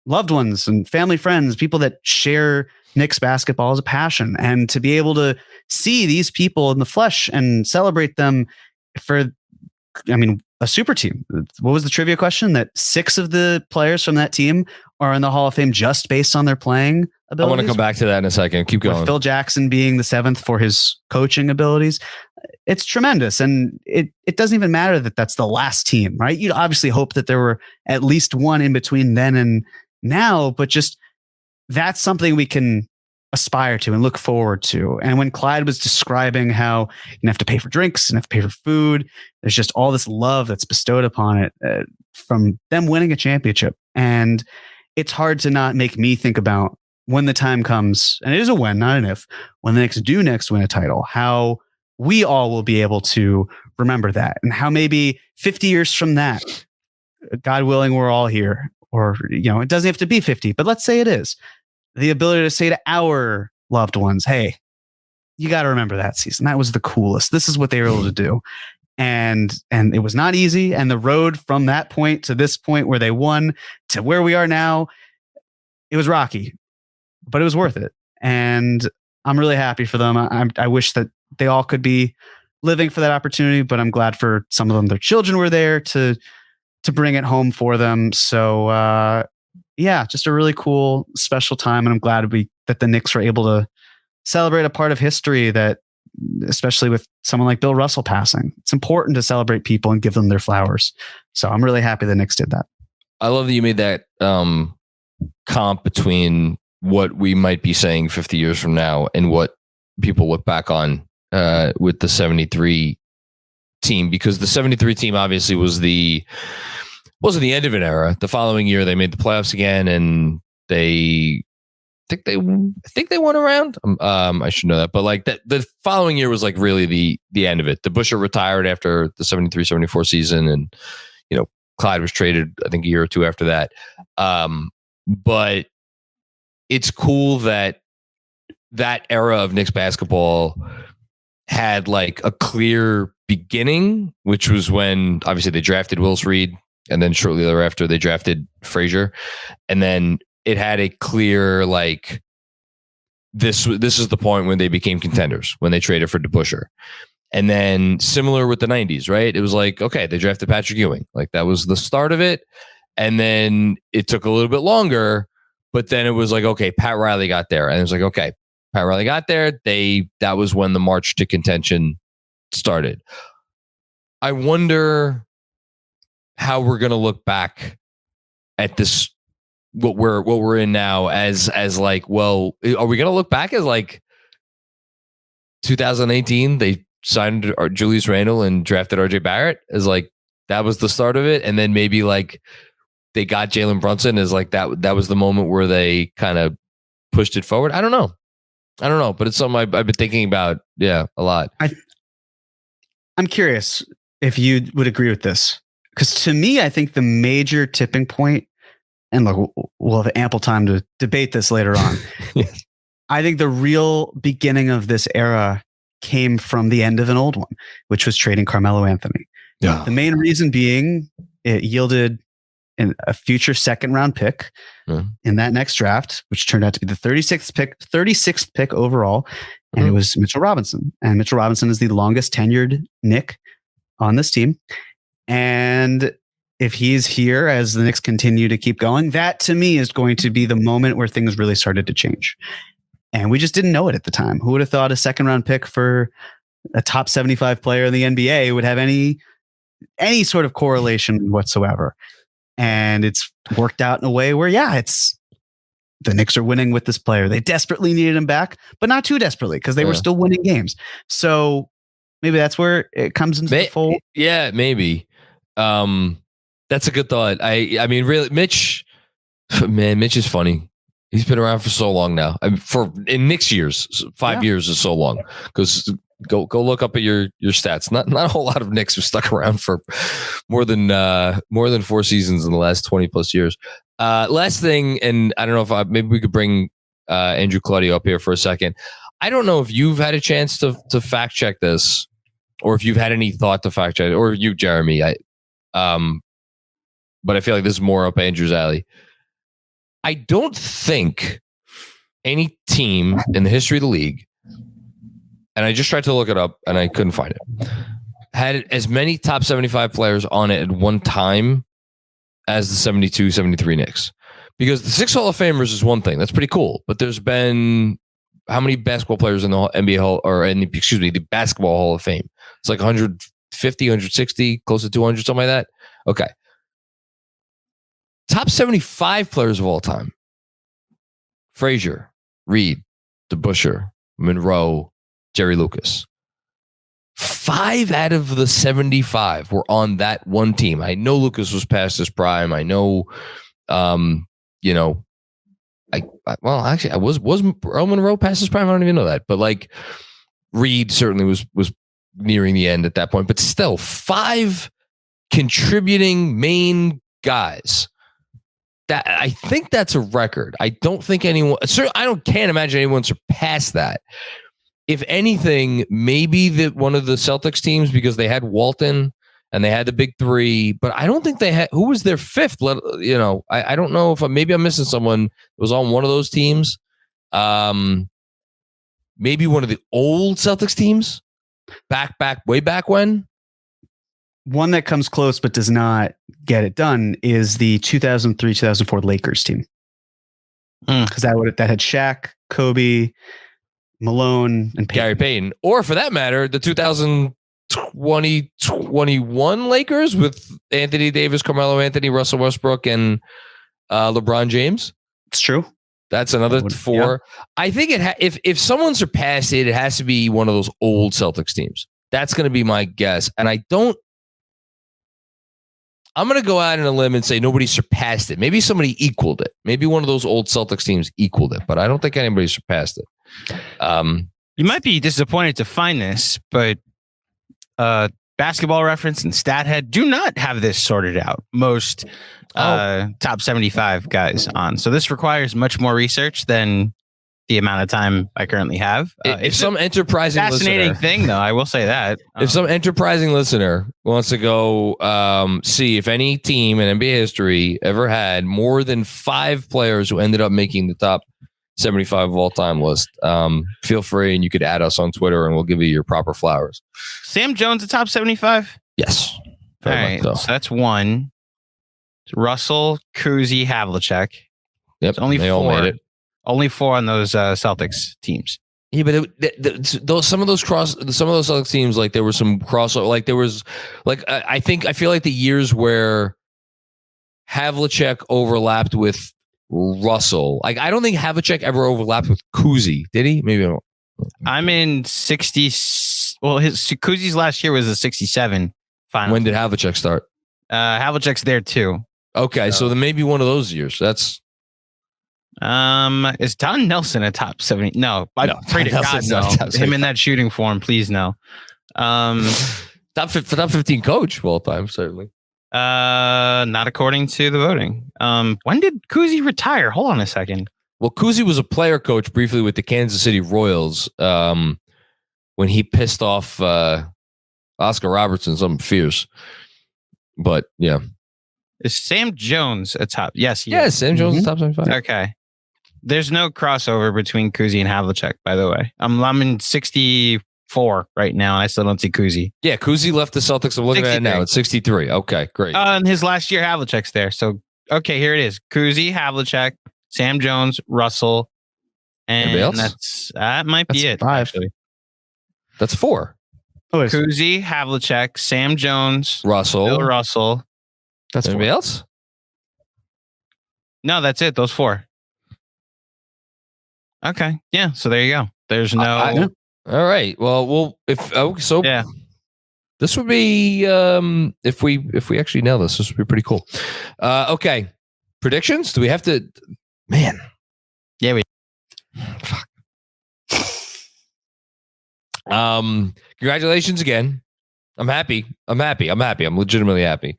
B: loved ones and family friends, people that share Knicks basketball as a passion. And to be able to see these people in the flesh and celebrate them for, a super team. What was the trivia question? That 6 of the players from that team are in the Hall of Fame just based on their playing abilities.
A: I want to come back to that in a second. Keep going.
B: With Phil Jackson being the 7th for his coaching abilities. It's tremendous. And it doesn't even matter that that's the last team, right? You'd obviously hope that there were at least one in between then and now, but just that's something we can aspire to and look forward to. And when Clyde was describing how you have to pay for drinks and have to pay for food, there's just all this love that's bestowed upon it from them winning a championship. And it's hard to not make me think about when the time comes, and it is a when, not an if, when the Knicks do next win a title, how we all will be able to remember that, and how maybe 50 years from that, God willing, we're all here, or, it doesn't have to be 50, but let's say it is. The ability to say to our loved ones, hey, you got to remember that season. That was the coolest. This is what they were able to do. And it was not easy. And the road from that point to this point where they won to where we are now, it was rocky, but it was worth it. And I'm really happy for them. I wish that they all could be living for that opportunity, but I'm glad for some of them, their children were there to bring it home for them. So, yeah, just a really cool, special time. And I'm glad that the Knicks were able to celebrate a part of history that, especially with someone like Bill Russell passing, it's important to celebrate people and give them their flowers. So I'm really happy the Knicks did that. I
A: love that you made that comp between what we might be saying 50 years from now and what people look back on with the 73 team, because the 73 team obviously wasn't the end of an era. The following year, they made the playoffs again, and I think they won around. I should know that, but like that, the following year was like really the end of it. DeBusschere retired after the 73-74 season, and Clyde was traded, I think, a year or two after that. But it's cool that era of Knicks basketball had like a clear beginning, which was when obviously they drafted Willis Reed. And then shortly thereafter, they drafted Frazier. And then it had a clear, like, this is the point when they became contenders, when they traded for DeBusschere. And then similar with the 90s, right? It was like, okay, they drafted Patrick Ewing. Like, that was the start of it. And then it took a little bit longer. But then it was like, okay, Pat Riley got there. And it was like, okay, Pat Riley got there. That was when the march to contention started. I wonder how we're going to look back at this what we're in now as like, well, are we gonna look back as like 2018? They signed Julius Randle and drafted RJ Barrett as like that was the start of it, and then maybe like they got Jalen Brunson as like that was the moment where they kind of pushed it forward. I don't know, but it's something I've been thinking about, a lot.
B: I'm curious if you would agree with this, because to me, I think the major tipping point, and look, we'll have ample time to debate this later on.
A: Yes.
B: I think the real beginning of this era came from the end of an old one, which was trading Carmelo Anthony.
A: Yeah.
B: The main reason being it yielded a future second round pick in that next draft, which turned out to be the 36th pick overall. And it was Mitchell Robinson. And Mitchell Robinson is the longest tenured Knick on this team. And if he's here as the Knicks continue to keep going, that to me is going to be the moment where things really started to change. And we just didn't know it at the time. Who would have thought a second round pick for a top 75 player in the NBA would have any sort of correlation whatsoever? And it's worked out in a way where, it's the Knicks are winning with this player. They desperately needed him back, but not too desperately because they were still winning games. So maybe that's where it comes into the fold.
A: Yeah, maybe. That's a good thought. I mean, really, Mitch is funny. He's been around for so long now. I mean, in Knicks years, 5 years is so long. Because go look up at your stats. Not a whole lot of Knicks have stuck around for more than 4 seasons in the last 20 plus years. Last thing, and I don't know if maybe we could bring Andrew Claudio up here for a second. I don't know if you've had a chance to fact check this, or if you've had any thought to fact check it, or you, Jeremy. But I feel like this is more up Andrew's alley. I don't think any team in the history of the league, and I just tried to look it up and I couldn't find it, had as many top 75 players on it at one time as the 72-73 Knicks. Because the 6 Hall of Famers is one thing. That's pretty cool. But there's been how many basketball players in the NBA Hall, the Basketball Hall of Fame? It's like 150, 160, close to 200, something like that. Okay. Top 75 players of all time: Frazier, Reed, DeBusschere, Monroe, Jerry Lucas. 5 out of the 75 were on that one team. I know Lucas was past his prime. I know, was Earl Monroe past his prime? I don't even know that. But like Reed certainly was nearing the end at that point. But still, 5 contributing main guys. That I think that's a record. I don't think anyone. Can't imagine anyone surpassed that. If anything, maybe one of the Celtics teams, because they had Walton and they had the big 3, but I don't think they had. Who was their 5th? I don't know if maybe I'm missing someone that was on one of those teams. Maybe one of the old Celtics teams, way back when.
B: One that comes close but does not get it done is the 2003-2004 Lakers team. Because that had Shaq, Kobe, Malone, and Payton.
A: Gary Payton. Or for that matter, the 2020-21 Lakers with Anthony Davis, Carmelo Anthony, Russell Westbrook, and LeBron James.
B: It's true.
A: That's another 4. Yeah. I think if someone surpassed it, it has to be one of those old Celtics teams. That's going to be my guess. And I'm going to go out on a limb and say nobody surpassed it. Maybe somebody equaled it. Maybe one of those old Celtics teams equaled it, but I don't think anybody surpassed it.
C: You might be disappointed to find this, but Basketball Reference and StatHead do not have this sorted out. Most top 75 guys on. So this requires much more research than the amount of time I currently have.
A: If some enterprising
C: fascinating thing, though, I will say that.
A: If some enterprising listener wants to go see if any team in NBA history ever had more than 5 players who ended up making the top 75 of all time list, feel free, and you could add us on Twitter and we'll give you your proper flowers.
C: Sam Jones, the top 75?
A: Yes.
C: All right. So that's 1. Russell, Cousy, Havlicek.
A: Yep.
C: Only
A: they
C: 4.
A: all made it.
C: Only 4 on those Celtics teams.
A: Yeah, but some of those Celtics teams, like there was some crossover. Like there was, like I feel like the years where Havlicek overlapped with Russell. Like, I don't think Havlicek ever overlapped with Kuzi. Did he? Maybe I don't.
C: I'm in 60. Well, Kuzi's last year was a 67 final.
A: When did Havlicek start?
C: Havlicek's there too.
A: Okay, so then maybe one of those years. That's
C: is Don Nelson a top 70? No, I pray to God no. Him in that shooting form, please no.
A: Top 15 coach of all time, certainly.
C: Not according to the voting. When did Kuzi retire? Hold on a second.
A: Well, Kuzi was a player coach briefly with the Kansas City Royals when he pissed off Oscar Robertson, something fierce. But yeah.
C: Is Sam Jones a top? Yes.
A: Yes, Sam Jones is top 75.
C: Okay. There's no crossover between Kuzi and Havlicek, by the way. I'm in 64 right now. I still don't see Kuzi.
A: Yeah, Kuzi left the Celtics. I'm looking at it now. It's 63. Okay, great.
C: And his last year, Havlicek's there. So, okay, here it is. Kuzi, Havlicek, Sam Jones, Russell. And that might be it.
B: 5.
C: Actually.
A: That's 4.
C: Kuzi, Havlicek, Sam Jones,
A: Russell.
C: Bill Russell.
A: That's anybody else?
C: No, that's it. Those 4. Okay. Yeah. So there you go. There's no.
A: All right. Well, yeah. This would be if we actually nail this would be pretty cool. Okay. Predictions? Do we have to? Man.
C: Yeah.
A: Fuck. Congratulations again. I'm happy. I'm legitimately happy.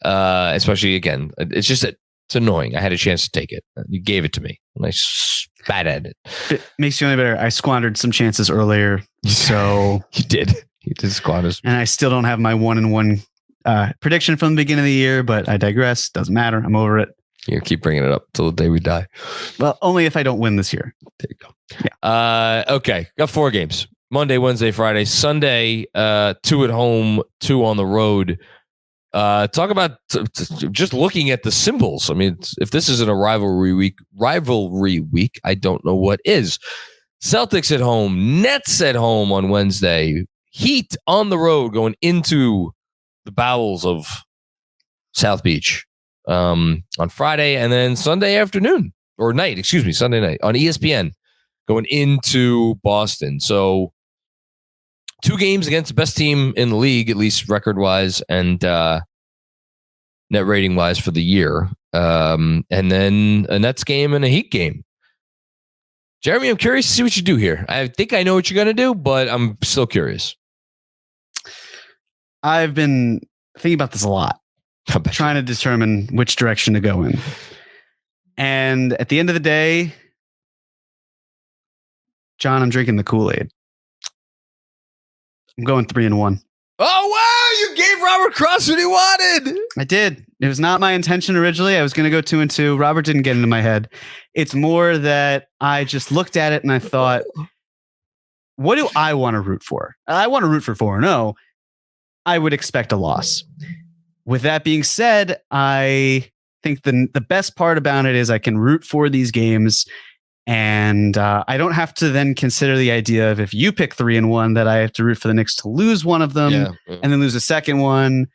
A: Especially again, it's just that it's annoying. I had a chance to take it. You gave it to me, and I spat at it.
B: It makes you any better. I squandered some chances earlier, so
A: you did squander.
B: And I still don't have my 1-1 prediction from the beginning of the year, but I digress. Doesn't matter. I'm over it.
A: You keep bringing it up till the day we die.
B: Well, only if I don't win this year.
A: There you go. Yeah. Okay. Got 4 games. Monday, Wednesday, Friday, Sunday, 2 at home, 2 on the road. Talk about just looking at the symbols. I mean, if this isn't a rivalry week, I don't know what is. Celtics at home, Nets at home on Wednesday, Heat on the road going into the bowels of South Beach on Friday, and then Sunday afternoon or night, Sunday night on ESPN going into Boston. So 2 games against the best team in the league, at least record-wise and net rating-wise for the year. And then a Nets game and a Heat game. Jeremy, I'm curious to see what you do here. I think I know what you're going to do, but I'm still curious.
B: I've been thinking about this a lot, trying to determine which direction to go in. And at the end of the day, John, I'm drinking the Kool-Aid. I'm going 3-1.
A: Oh, wow. You gave Robert Cross what he wanted.
B: I did. It was not my intention originally. I was going to go 2-2. Robert didn't get into my head. It's more that I just looked at it and I thought, what do I want to root for? I want to root for 4-0. I would expect a loss. With that being said, I think the best part about it is I can root for these games. And I don't have to then consider the idea of if you pick 3-1 that I have to root for the Knicks to lose one of them and then lose a second one.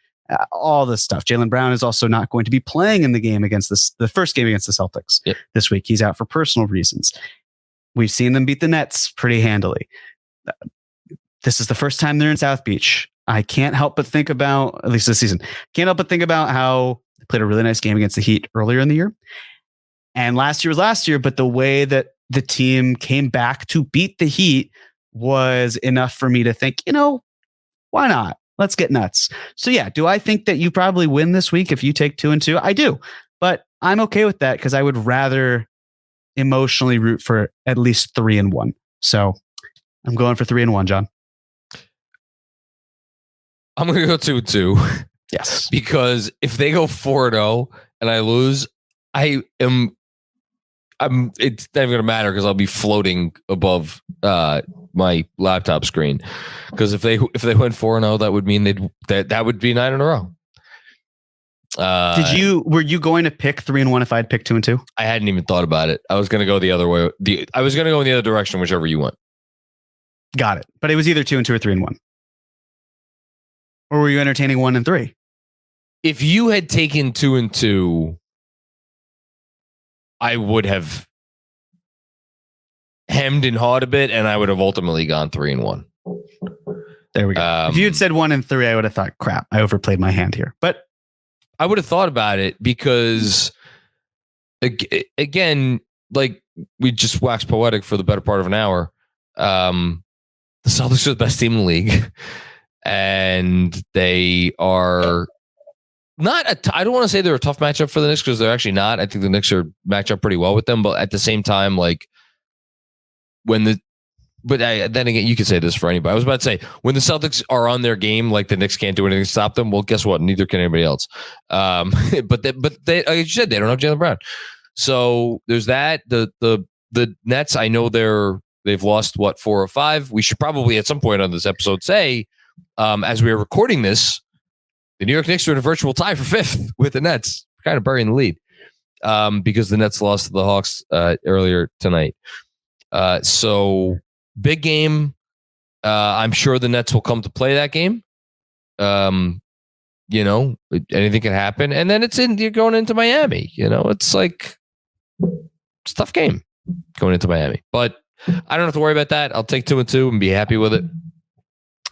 B: All this stuff. Jaylen Brown is also not going to be playing in the game against the first game against the Celtics this week. He's out for personal reasons. We've seen them beat the Nets pretty handily. This is the first time they're in South Beach. I can't help but think about, at least this season, can't help but think about how they played a really nice game against the Heat earlier in the year. And last year was last year, but the way that the team came back to beat the Heat was enough for me to think, why not? Let's get nuts. So yeah, do I think that you probably win this week if you take 2-2? I do, but I'm okay with that because I would rather emotionally root for at least 3-1. So I'm going for 3-1, John.
A: I'm going to go 2-2.
B: Yes.
A: Because if they go 4-0 and I lose, it's not even going to matter because I'll be floating above my laptop screen. Because if they went 4-0, that would mean that would be 9 in a row.
B: Were you going to pick 3-1 if I'd picked 2-2?
A: I hadn't even thought about it. I was going to go the other way. I was going to go in the other direction, whichever you want.
B: Got it. But it was either 2-2 or 3-1. Or were you entertaining 1-3?
A: If you had taken 2-2, I would have hemmed and hawed a bit, and I would have ultimately gone 3-1.
B: There we go. If you had said 1-3, I would have thought, crap, I overplayed my hand here. But
A: I would have thought about it because, again, like we just waxed poetic for the better part of an hour. The Celtics are the best team in the league, and they are not I don't want to say they're a tough matchup for the Knicks because they're actually not. I think the Knicks are match up pretty well with them, but at the same time, like then again, you could say this for anybody. I was about to say, when the Celtics are on their game, like the Knicks can't do anything to stop them. Well, guess what? Neither can anybody else. But they, like you said, they don't have Jaylen Brown. So there's that. The Nets, I know they've lost 4 or 5. We should probably at some point on this episode say, as we are recording this, the New York Knicks are in a virtual tie for 5th with the Nets, kind of burying the lead, because the Nets lost to the Hawks earlier tonight. So big game. I'm sure the Nets will come to play that game. Anything can happen. And then you're going into Miami. It's like it's a tough game going into Miami. But I don't have to worry about that. I'll take 2-2 and be happy with it.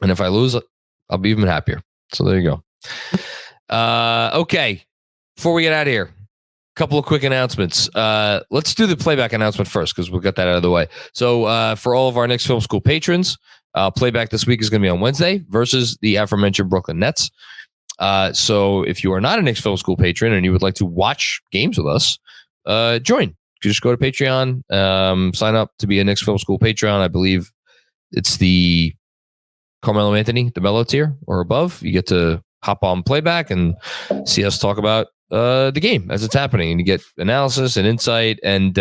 A: And if I lose, I'll be even happier. So there you go. Okay. Before we get out of here, couple of quick announcements. Let's do the playback announcement first because we'll get that out of the way. So for all of our Knicks Film School patrons, playback this week is going to be on Wednesday versus the aforementioned Brooklyn Nets. So if you are not a Knicks Film School patron and you would like to watch games with us, join. You just go to Patreon, sign up to be a Knicks Film School Patreon. I believe it's the Carmelo Anthony, the Mellow tier or above. You get to hop on playback and see us talk about the game as it's happening, and you get analysis and insight, and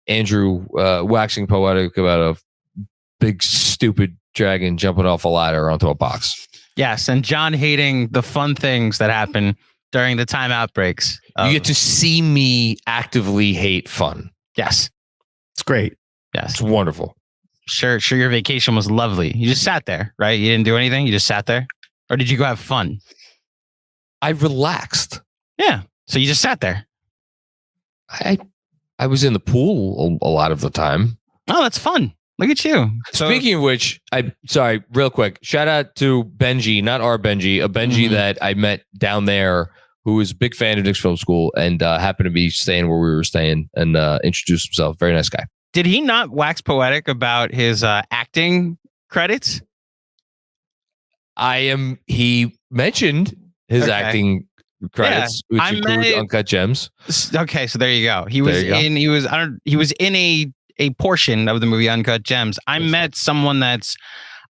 A: Andrew waxing poetic about a big stupid dragon jumping off a ladder onto a box.
C: Yes, and John hating the fun things that happen during the timeout breaks.
A: You get to see me actively hate fun.
C: Yes,
B: it's great.
C: Yes,
A: it's wonderful.
C: Sure. Your vacation was lovely. You just sat there, right? You didn't do anything. You just sat there, or did you go have fun?
A: I relaxed.
C: Yeah. So you just sat there.
A: I was in the pool a lot of the time.
C: Oh, that's fun. Look at you.
A: Speaking of which, sorry, real quick. Shout out to Benji, not our Benji, a Benji that I met down there who was a big fan of Knicks Film School and happened to be staying where we were staying and introduced himself. Very nice guy.
C: Did he not wax poetic about his acting credits?
A: He mentioned his acting credits, which include Uncut Gems.
C: Okay, so there you go. He was in a portion of the movie Uncut Gems. I met someone that's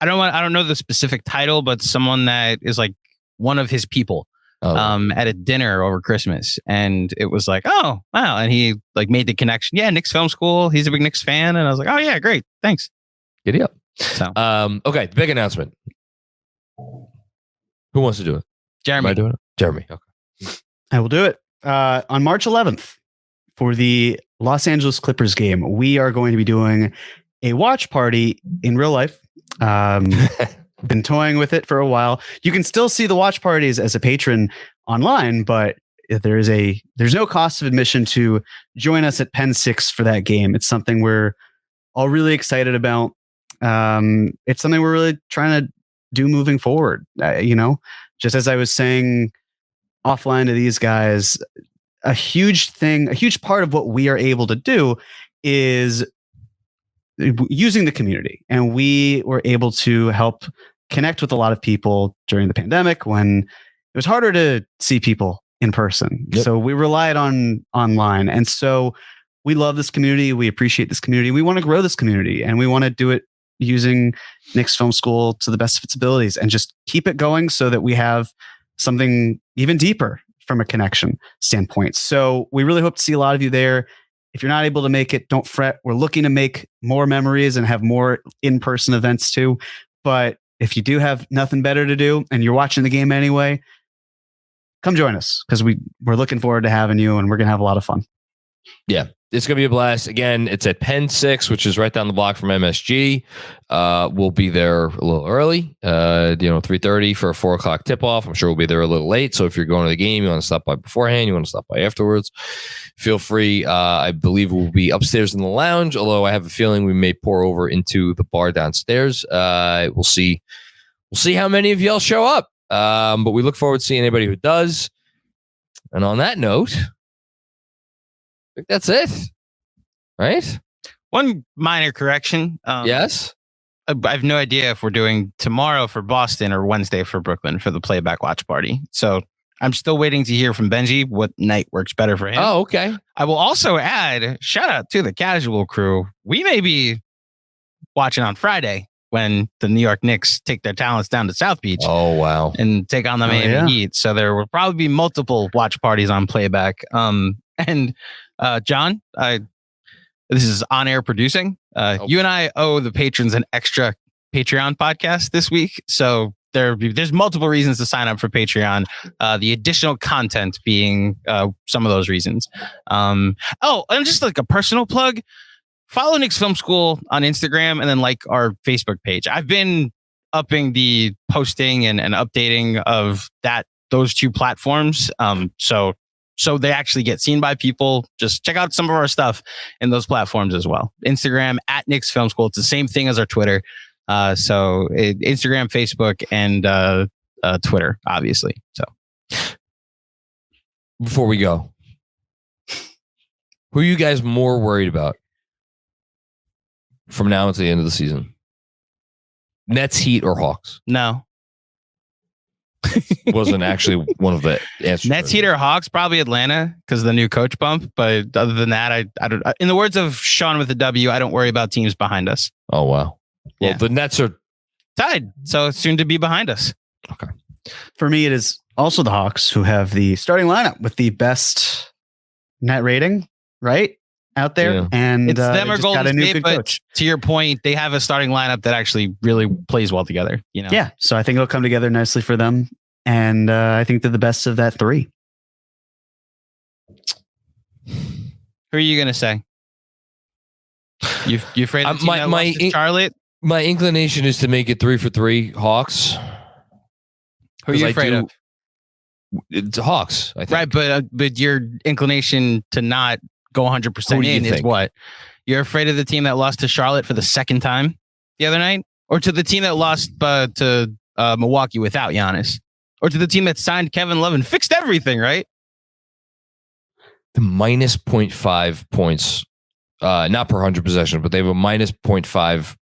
C: I don't know the specific title, but someone that is like one of his people at a dinner over Christmas, and it was like, oh wow, and he like made the connection. Yeah, Knicks Film School. He's a big Knicks fan, and I was like, oh yeah, great, thanks.
A: Giddy up.
C: So
A: okay, big announcement. Who wants to do it?
C: Jeremy.
A: Am I doing it? Jeremy. Okay.
B: I will do it. On March 11th for the Los Angeles Clippers game, we are going to be doing a watch party in real life. Been toying with it for a while. You can still see the watch parties as a patron online, but there's no cost of admission to join us at Penn 6 for that game. It's something we're all really excited about. It's something we're really trying to do moving forward. Just as I was saying offline to these guys, a huge part of what we are able to do is using the community. And we were able to help connect with a lot of people during the pandemic when it was harder to see people in person. Yep. So we relied on online. And so we love this community. We appreciate this community. We want to grow this community, and we want to do it using Knicks Film School to the best of its abilities and just keep it going so that we have something even deeper from a connection standpoint. So we really hope to see a lot of you there. If you're not able to make it, don't fret. We're looking to make more memories and have more in-person events too. But if you do have nothing better to do and you're watching the game anyway, come join us because we're looking forward to having you, and we're going to have a lot of fun.
A: Yeah. it's going to be a blast. Again, it's at Penn 6, which is right down the block from MSG. We'll be there a little early, 3:30 for a 4 o'clock tip-off. I'm sure we'll be there a little late. So if you're going to the game, you want to stop by beforehand, you want to stop by afterwards, feel free. I believe we'll be upstairs in the lounge, although I have a feeling we may pour over into the bar downstairs. We'll see. We'll see how many of y'all show up. But we look forward to seeing anybody who does. And on that note, I think that's it, right?
C: One minor correction.
A: Yes.
C: I have no idea if we're doing tomorrow for Boston or Wednesday for Brooklyn for the playback watch party. So I'm still waiting to hear from Benji what night works better for him.
A: Oh, okay.
C: I will also add, shout out to the casual crew. We may be watching on Friday when the New York Knicks take their talents down to South Beach.
A: Oh, wow.
C: And take on the Miami Heat. So there will probably be multiple watch parties on playback. And John, this is on-air producing. You and I owe the patrons an extra Patreon podcast this week. So there's multiple reasons to sign up for Patreon. The additional content being some of those reasons. And just like a personal plug, follow Knicks Film School on Instagram and then like our Facebook page. I've been upping the posting and updating of those two platforms. So they actually get seen by people. Just check out some of our stuff in those platforms as well. Instagram at Knicks Film School. It's the same thing as our Twitter. So Instagram, Facebook, and Twitter, obviously. So
A: before we go, who are you guys more worried about from now until the end of the season? Nets, Heat, or Hawks?
C: No.
A: Wasn't actually one of the answers.
C: Nets, Heat, or Hawks? Probably Atlanta because of the new coach bump. But other than that, I don't. In the words of Sean with the W, I don't worry about teams behind us.
A: Oh wow! Well,
C: Yeah.
A: the Nets are
C: Tied, so it's soon to be behind us.
A: okay.
B: For me, it is also the Hawks who have the starting lineup with the best net rating, right? Out there.
A: Yeah.
B: And
C: It's them or
B: they just got a
C: Golden
B: new
C: State,
B: good
C: but
B: coach.
C: to your point, they have a starting lineup that actually really plays well together. You know.
B: Yeah. So I think it'll come together nicely for them. And I think they're the best of that three.
C: Who are you gonna say? You afraid of the team that lost to Charlotte?
A: My inclination is to make it 3-for-3 Hawks.
C: Who are you afraid of?
A: It's Hawks, I think.
C: Right, but your inclination to not go 100%
A: Who do you
C: in is
A: think?
C: what? You're afraid of the team that lost to Charlotte for the second time the other night, or to the team that lost to Milwaukee without Giannis, or to the team that signed Kevin Love and fixed everything, right?
A: The minus 0.5 points, not per 100 possession, but they have a minus 0.5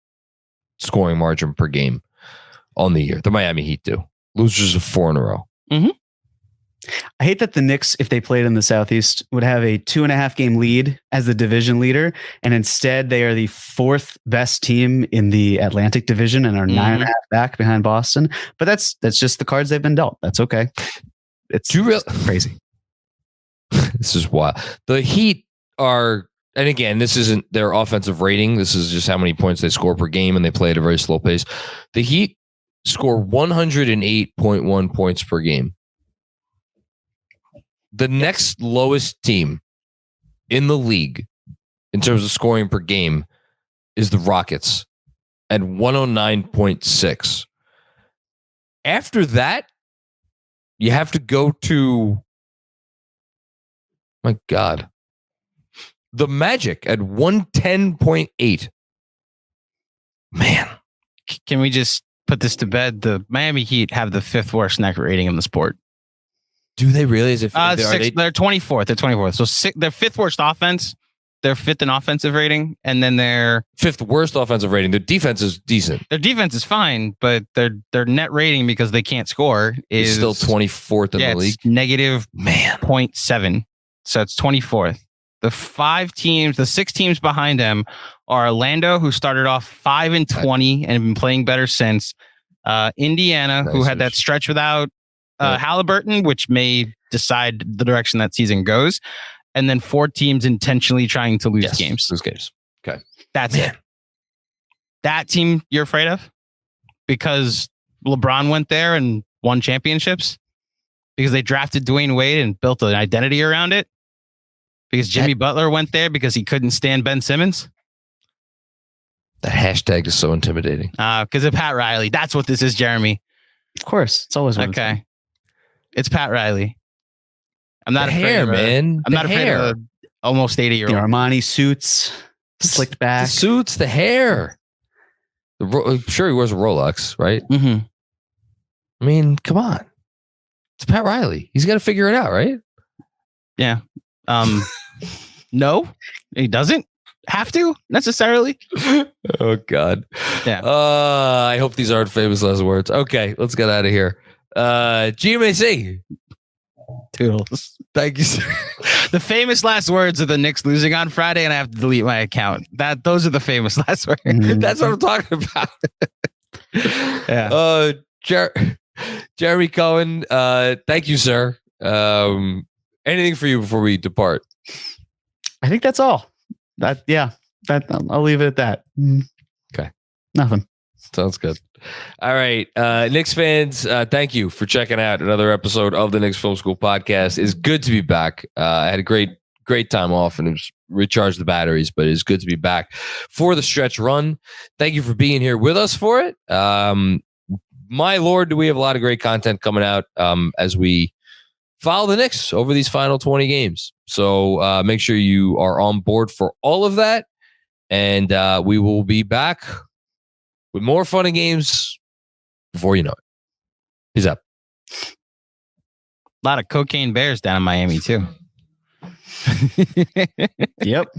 A: scoring margin per game on the year. The Miami Heat do. Losers of 4 in a row.
C: Mm-hmm.
B: I hate that the Knicks, if they played in the Southeast, would have a 2.5 game lead as the division leader. And instead, they are the 4th best team in the Atlantic division and are 9.5 back behind Boston. But that's just the cards they've been dealt. That's okay. It's crazy.
A: This is wild. The Heat are, and again, this isn't their offensive rating. This is just how many points they score per game, and they play at a very slow pace. The Heat score 108.1 points per game. The next lowest team in the league in terms of scoring per game is the Rockets at 109.6. After that, you have to go to, my God, the Magic at 110.8. Man.
C: Can we just put this to bed? The Miami Heat have the 5th worst net rating in the sport.
A: Do they really? Is it?
C: They're 24th. They're 24th. So they're 5th worst offense. They're 5th in offensive rating, and then they're
A: 5th worst offensive rating. Their defense is decent.
C: Their defense is fine, but their net rating because they can't score is
A: still 24th in the league.
C: It's negative
A: 0.7.
C: So it's 24th. The 6 teams behind them are Orlando, who started off 5-20 and have been playing better since. Indiana, who had that stretch without Halliburton, which may decide the direction that season goes. And then 4 teams intentionally trying to lose games.
A: Lose games. Okay.
C: That's it. That team you're afraid of? Because LeBron went there and won championships? Because they drafted Dwayne Wade and built an identity around it? Because Jimmy Butler went there because he couldn't stand Ben Simmons?
A: That hashtag is so intimidating.
C: Because of Pat Riley. That's what this is, Jeremy.
B: Of course. It's always
C: okay. It's Pat Riley. I'm not
A: the
C: afraid
A: hair,
C: of
A: man.
C: I'm not afraid of almost 80-year-old.
B: The Armani suits, slicked back.
A: The suits, the hair. I'm sure he wears a Rolex, right?
C: Mm-hmm.
A: I mean, come on. It's Pat Riley. He's got to figure it out, right?
C: Yeah. No, he doesn't have to necessarily.
A: Oh, God.
C: Yeah.
A: I hope these aren't famous last words. Okay, let's get out of here. GMAC.
C: Toodles.
A: Thank you, sir.
C: The famous last words are the Knicks losing on Friday, and I have to delete my account. Those are the famous last words.
A: That's what I'm talking about.
C: Yeah.
A: Jeremy Cohen, thank you, sir. Anything for you before we depart?
B: I think that's all. I'll leave it at that.
A: Okay.
B: Nothing.
A: Sounds good. All right. Knicks fans, thank you for checking out another episode of the Knicks Film School Podcast. It's good to be back. I had a great time off and it was recharged the batteries, but it's good to be back for the stretch run. Thank you for being here with us for it. My Lord, do we have a lot of great content coming out as we follow the Knicks over these final 20 games. So make sure you are on board for all of that. And we will be back with more fun and games before you know it. Peace out.
C: A lot of cocaine bears down in Miami, too.
B: Yep.